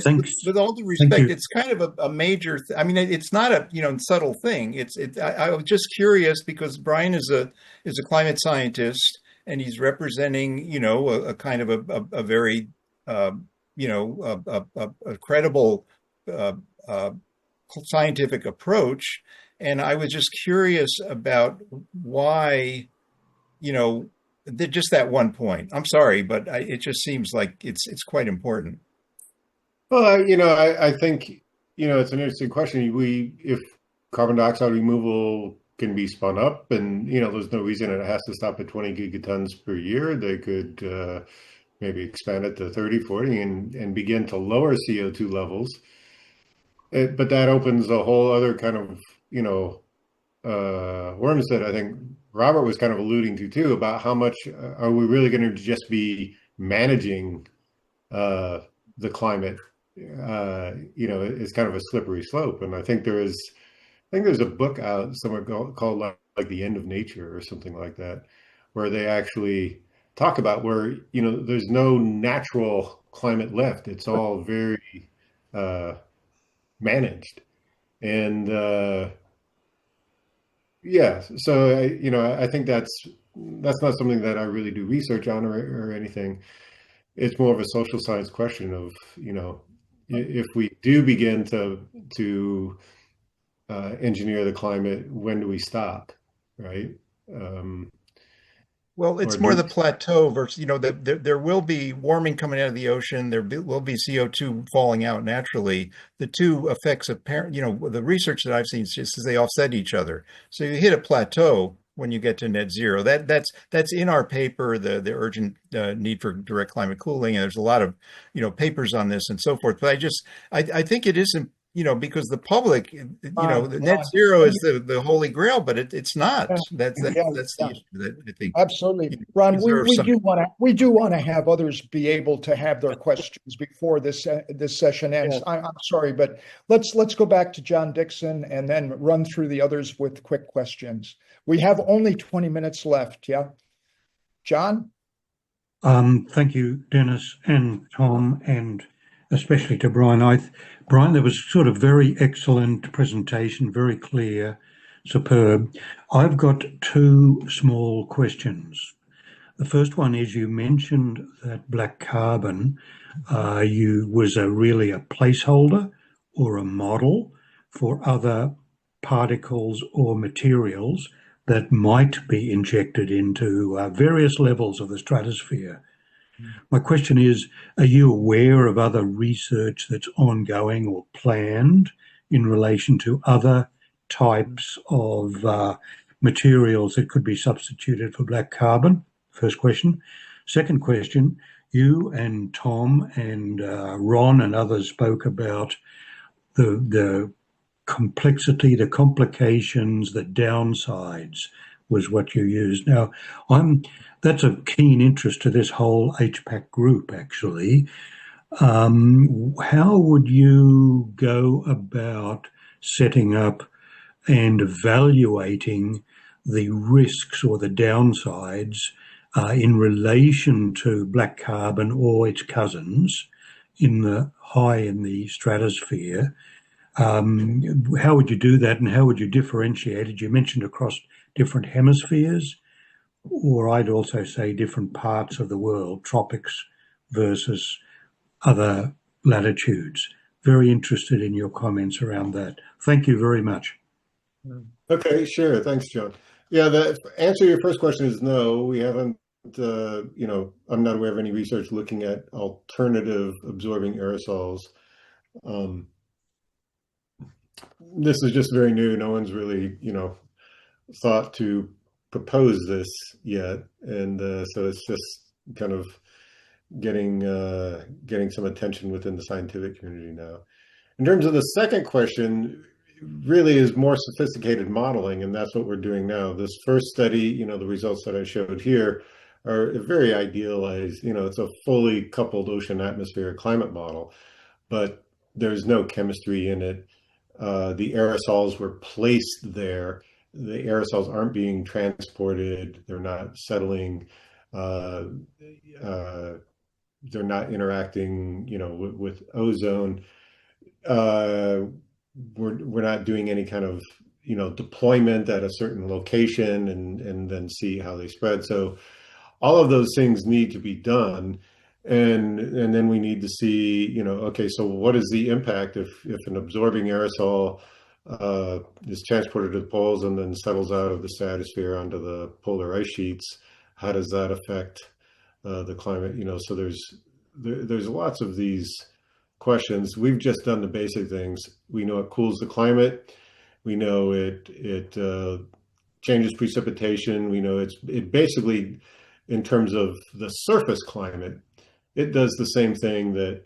Thanks. With all due respect, it's kind of a major. I mean, it's not a subtle thing. I was just curious because Brian is a climate scientist and he's representing a kind of a very a credible scientific approach, and I was just curious about why just that one point. I'm sorry, but it just seems like it's quite important. Well, I think it's an interesting question. If carbon dioxide removal can be spun up, and there's no reason it has to stop at 20 gigatons per year. They could maybe expand it to 30, 40, and begin to lower CO2 levels. But that opens a whole other kind of worms that I think Robert was kind of alluding to too, about how much are we really going to just be managing the climate? It's kind of a slippery slope, and I think there's a book out somewhere called like The End of Nature or something like that, where they actually talk about where there's no natural climate left. It's all very managed, and so I think that's not something that I really do research on or anything. It's more of a social science question of if we do begin to engineer the climate, when do we stop, right? Well, it's more the plateau versus, there will be warming coming out of the ocean. There will be CO2 falling out naturally. The two effects of, the research that I've seen just says they offset each other. So you hit a plateau when you get to net zero. That's in our paper, the urgent need for direct climate cooling. And there's a lot of, papers on this and so forth. But I think it isn't, because the public, the net zero is the holy grail, but it's not. That's the issue that I think. Absolutely, Ron. We do want to have others be able to have their questions before this session ends. Yeah. I'm sorry, but let's go back to John Dixon and then run through the others with quick questions. We have only 20 minutes left. Yeah, John. Thank you, Dennis and Tom, and especially to Brian. Brian, there was sort of very excellent presentation, very clear, superb. I've got two small questions. The first one is, you mentioned that black carbon was really a placeholder or a model for other particles or materials that might be injected into various levels of the stratosphere. My question is, are you aware of other research that's ongoing or planned in relation to other types of materials that could be substituted for black carbon? First question. Second question, you and Tom and Ron and others spoke about the complexity, the complications, the downsides was what you used. Now, that's of keen interest to this whole HPAC group, actually. How would you go about setting up and evaluating the risks or the downsides in relation to black carbon or its cousins high in the stratosphere? How would you do that, and how would you differentiate it? You mentioned across different hemispheres, or I'd also say different parts of the world, tropics versus other latitudes. Very interested in your comments around that. Thank you very much. Okay, sure. Thanks, John. Yeah, the answer to your first question is no. We haven't, I'm not aware of any research looking at alternative absorbing aerosols. This is just very new. No one's really, thought to propose this yet. And so it's just kind of getting some attention within the scientific community now. In terms of the second question, really is more sophisticated modeling, and that's what we're doing now. This first study, the results that I showed here are very idealized. It's a fully coupled ocean atmosphere climate model, but there's no chemistry in it. The aerosols were placed there. The aerosols aren't being transported. They're not settling. They're not interacting, with ozone. We're not doing any kind of, deployment at a certain location and then see how they spread. So all of those things need to be done. And then we need to see, okay, so what is the impact if an absorbing aerosol is transported to the poles and then settles out of the stratosphere onto the polar ice sheets? How does that affect the climate? So there's lots of these questions. We've just done the basic things. We know it cools the climate. We know it changes precipitation. We know it basically, in terms of the surface climate, it does the same thing that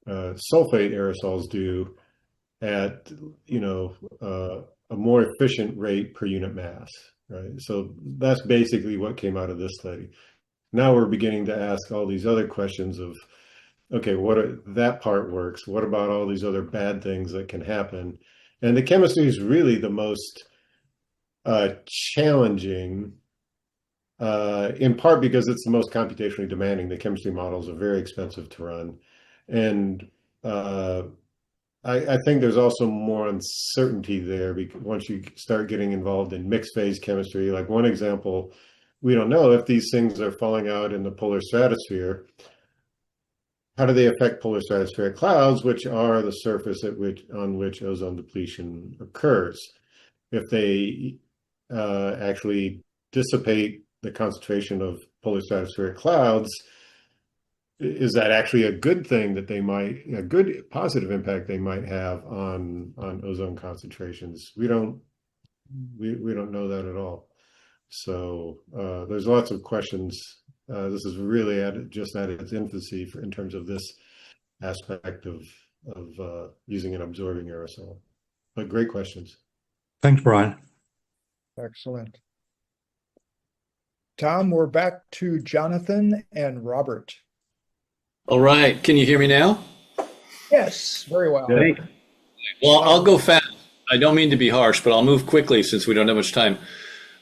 sulfate aerosols do at a more efficient rate per unit mass, right? So that's basically what came out of this study. Now we're beginning to ask all these other questions of, okay, that part works. What about all these other bad things that can happen? And the chemistry is really the most challenging, in part because it's the most computationally demanding. The chemistry models are very expensive to run. And I think there's also more uncertainty there once you start getting involved in mixed phase chemistry. Like one example, we don't know if these things are falling out in the polar stratosphere. How do they affect polar stratospheric clouds, which are the surface on which ozone depletion occurs? If they actually dissipate the concentration of polar stratospheric clouds, is that actually a good thing a good positive impact they might have on ozone concentrations? We don't know that at all. So there's lots of questions. This is really just at its infancy in terms of this aspect of using an absorbing aerosol. But great questions. Thanks, Brian. Excellent. Tom, we're back to Jonathan and Robert. All right. Can you hear me now? Yes, very well. Yeah. Well, I'll go fast. I don't mean to be harsh, but I'll move quickly since we don't have much time.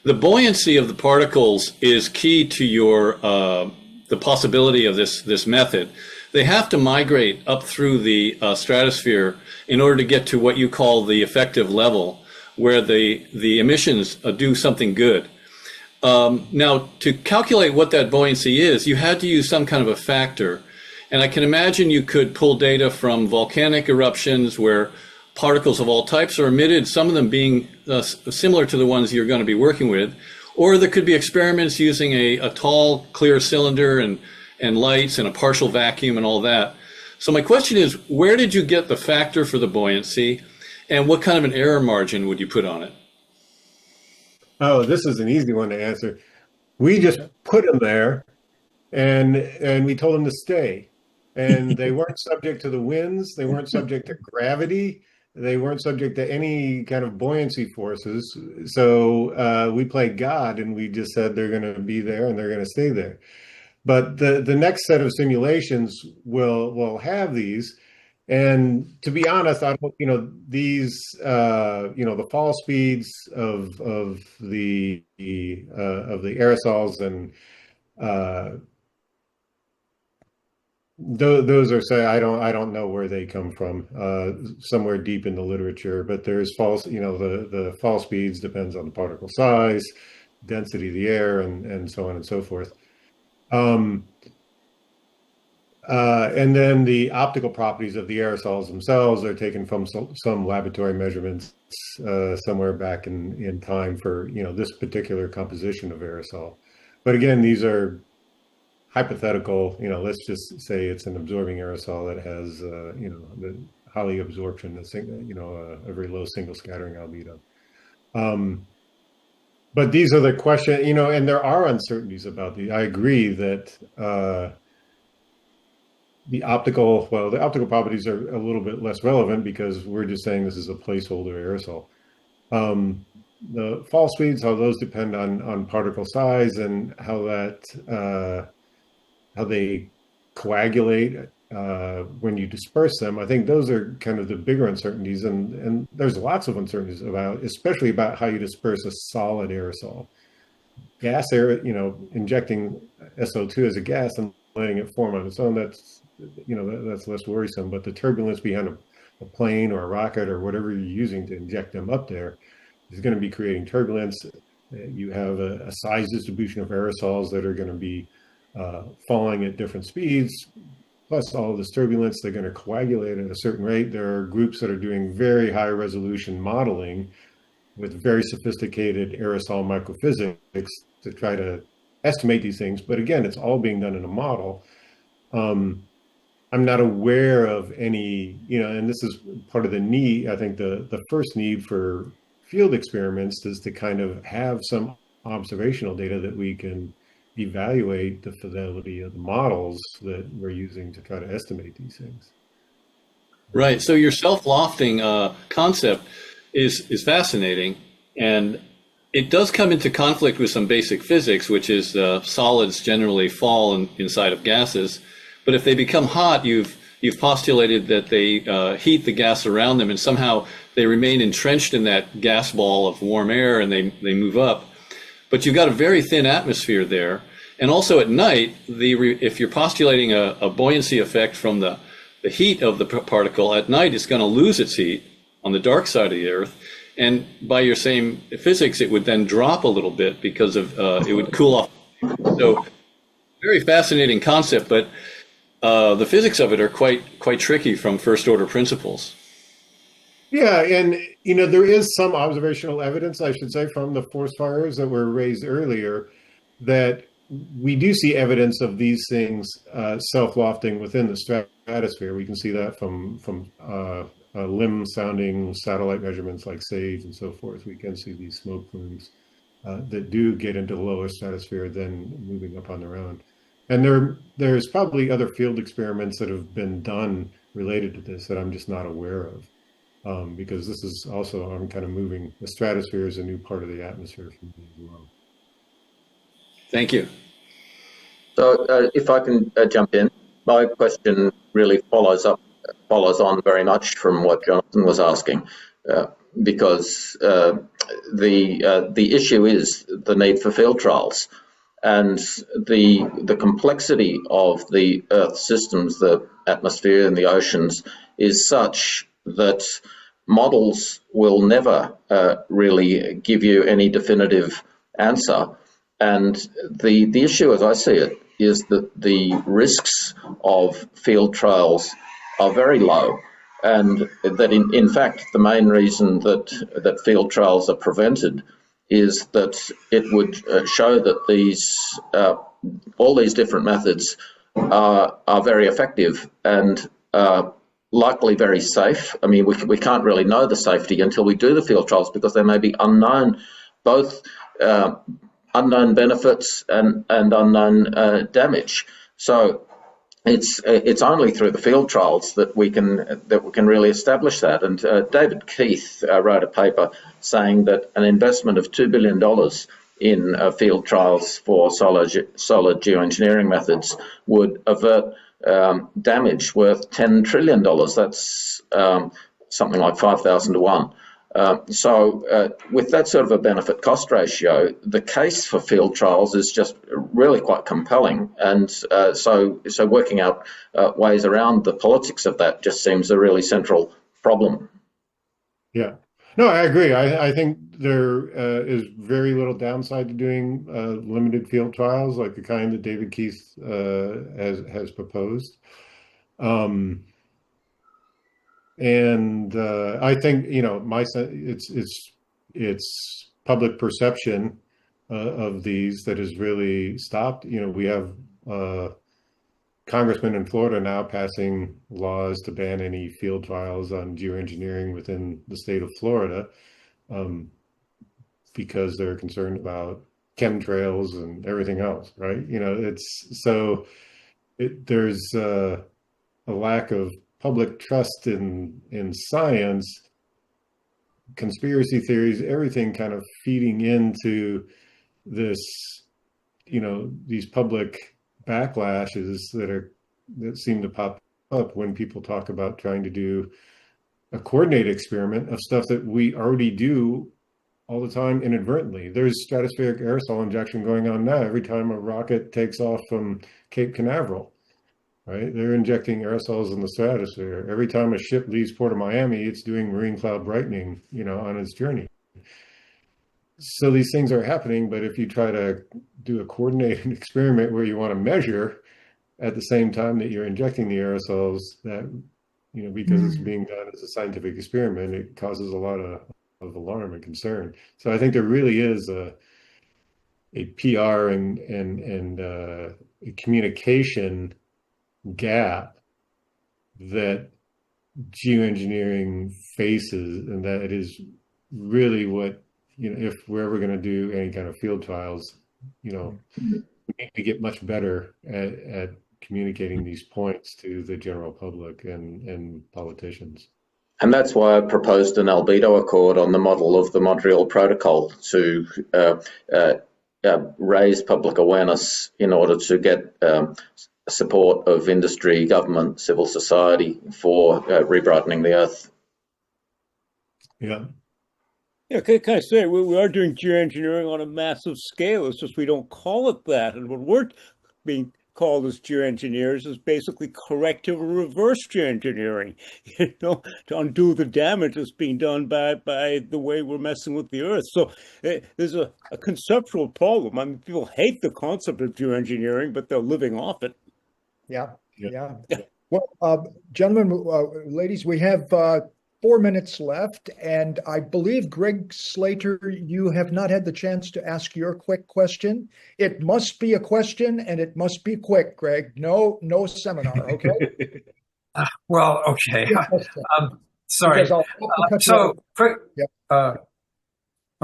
The buoyancy of the particles is key to the possibility of this method. They have to migrate up through the stratosphere in order to get to what you call the effective level, where the emissions do something good. Now, to calculate what that buoyancy is, you had to use some kind of a factor. And I can imagine you could pull data from volcanic eruptions where particles of all types are emitted, some of them being similar to the ones you're going to be working with. Or there could be experiments using a tall, clear cylinder and lights and a partial vacuum and all that. So my question is, where did you get the factor for the buoyancy, and what kind of an error margin would you put on it? Oh, this is an easy one to answer. We just put them there, and we told them to stay. And they weren't subject to the winds. They weren't subject to gravity. They weren't subject to any kind of buoyancy forces. So we played God, and we just said they're going to be there and they're going to stay there. But the next set of simulations will have these. And to be honest, I don't, these, the fall speeds of the aerosols and those are, say, I don't know where they come from, somewhere deep in the literature, but there's false, the fall speeds depends on the particle size, density of the air, and so on and so forth. And then the optical properties of the aerosols themselves are taken from some laboratory measurements somewhere back in time for this particular composition of aerosol. But again, these are hypothetical. Let's just say it's an absorbing aerosol that has the highly absorption, a very low single scattering albedo. But these are the question, and there are uncertainties about these. I agree that. The optical properties are a little bit less relevant because we're just saying this is a placeholder aerosol. The fall speeds, how those depend on particle size and how they coagulate when you disperse them. I think those are kind of the bigger uncertainties, and there's lots of uncertainties especially about how you disperse a solid aerosol. Gas air, injecting SO2 as a gas and letting it form on its own, that's less worrisome. But the turbulence behind a plane or a rocket or whatever you're using to inject them up there is going to be creating turbulence. You have a size distribution of aerosols that are going to be falling at different speeds, plus all of this turbulence. They're going to coagulate at a certain rate. There are groups that are doing very high resolution modeling with very sophisticated aerosol microphysics to try to estimate these things. But again, it's all being done in a model. I'm not aware of any, and this is part of the need. I think the first need for field experiments is to kind of have some observational data that we can evaluate the fidelity of the models that we're using to try to estimate these things. Right. So your self-lofting concept is fascinating, and it does come into conflict with some basic physics, which is solids generally fall inside of gases. But if they become hot, you've postulated that they heat the gas around them, and somehow they remain entrenched in that gas ball of warm air, and they move up. But you've got a very thin atmosphere there. And also at night, if you're postulating a buoyancy effect from the heat of the particle, at night it's going to lose its heat on the dark side of the Earth. And by your same physics, it would then drop a little bit because of it would cool off. So very fascinating concept, but the physics of it are quite tricky from first order principles. Yeah, and there is some observational evidence, I should say, from the forest fires that were raised earlier, that we do see evidence of these things self-lofting within the stratosphere. We can see that from limb-sounding satellite measurements like SAGE and so forth. We can see these smoke plumes that do get into the lower stratosphere, then moving up on their own. And there's probably other field experiments that have been done related to this that I'm just not aware of, because this is also, I'm kind of moving, the stratosphere is a new part of the atmosphere for me as well. Thank you. So if I can jump in, my question really follows on very much from what Jonathan was asking, because the issue is the need for field trials. And the complexity of the Earth systems, the atmosphere and the oceans, is such that models will never really give you any definitive answer. And the issue, as I see it, is that the risks of field trials are very low. And that in fact, the main reason that field trials are prevented is that it would show that these all these different methods are very effective and likely very safe. I mean, we can't really know the safety until we do the field trials because they may be unknown, both unknown benefits and unknown damage. So it's only through the field trials that we can really establish that. And David Keith wrote a paper saying that an investment of $2 billion in field trials for solid geoengineering methods would avert damage worth $10 trillion. That's something like 5,000 to 1. So with that sort of a benefit cost ratio, the case for field trials is just really quite compelling. And so working out ways around the politics of that just seems a really central problem. Yeah. No, I agree. I think there is very little downside to doing limited field trials like the kind that David Keith has proposed. And I think, it's public perception of these that has really stopped. We have congressmen in Florida now passing laws to ban any field trials on geoengineering within the state of Florida because they're concerned about chemtrails and everything else, right? There's a lack of public trust in science, conspiracy theories, everything kind of feeding into this, these public backlashes that seem to pop up when people talk about trying to do a coordinated experiment of stuff that we already do all the time inadvertently. There's stratospheric aerosol injection going on now every time a rocket takes off from Cape Canaveral. Right? They're injecting aerosols in the stratosphere. Every time a ship leaves Port of Miami, it's doing marine cloud brightening, on its journey. So these things are happening, but if you try to do a coordinated experiment where you want to measure at the same time that you're injecting the aerosols, that, because it's being done as a scientific experiment, it causes a lot of alarm and concern. So I think there really is a PR and a communication gap that geoengineering faces, and that it is really what, if we're ever going to do any kind of field trials, we need to get much better at communicating these points to the general public and politicians. And that's why I proposed an albedo accord on the model of the Montreal Protocol to raise public awareness in order to get support of industry, government, civil society for rebrightening the Earth. Yeah. Yeah, can I say, we are doing geoengineering on a massive scale. It's just we don't call it that. And what we're being called as geoengineers is basically corrective or reverse geoengineering, to undo the damage that's being done by the way we're messing with the Earth. So there's a conceptual problem. I mean, people hate the concept of geoengineering, but they're living off it. Yeah. Well, gentlemen, ladies, we have 4 minutes left, and I believe, Greg Slater, you have not had the chance to ask your quick question. It must be a question, and it must be quick, Greg. No seminar, okay? Well, okay. Sorry. So, quick. Am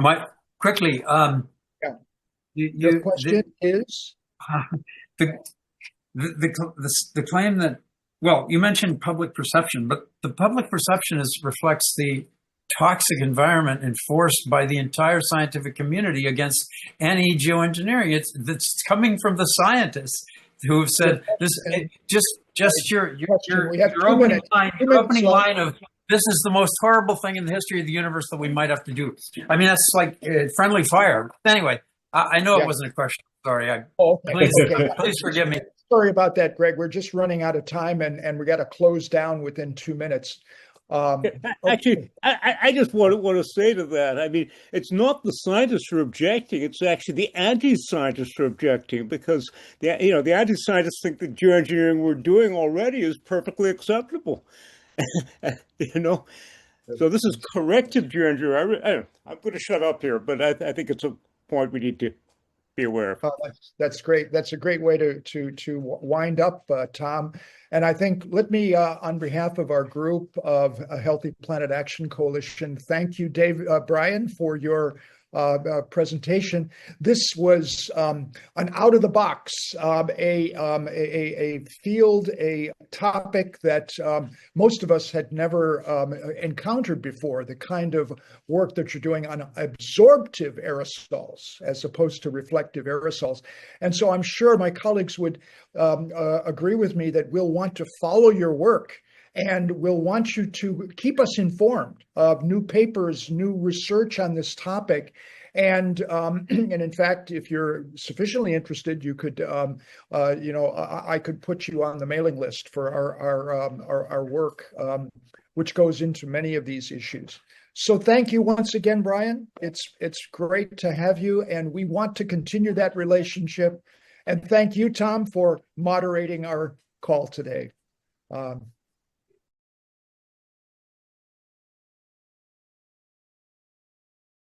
I quickly? Your question is the claim that. Well, you mentioned public perception, but the public perception reflects the toxic environment enforced by the entire scientific community against any geoengineering. It's coming from the scientists who have said this. Your opening line of this is the most horrible thing in the history of the universe that we might have to do. I mean, that's like friendly fire. Anyway, I know it wasn't a question. Sorry. Please forgive me. Sorry about that, Greg. We're just running out of time, and we got to close down within 2 minutes. Actually, I just want to say to that. I mean, it's not the scientists who are objecting; it's actually the anti-scientists who are objecting, because the anti-scientists think that geoengineering we're doing already is perfectly acceptable. So this is corrective geoengineering. I'm going to shut up here, but I think it's a point we need to be aware of. That's great. That's a great way to wind up, Tom. And I think, let me, on behalf of our group of Healthy Planet Action Coalition, thank you, Brian, for your presentation. This was an out of the box, a field, a topic that most of us had never encountered before, the kind of work that you're doing on absorptive aerosols as opposed to reflective aerosols. And so I'm sure my colleagues would agree with me that we'll want to follow your work, and we'll want you to keep us informed of new papers, new research on this topic. And in fact, if you're sufficiently interested, you could, I could put you on the mailing list for our work, which goes into many of these issues. So thank you once again, Brian. It's great to have you, and we want to continue that relationship. And thank you, Tom, for moderating our call today.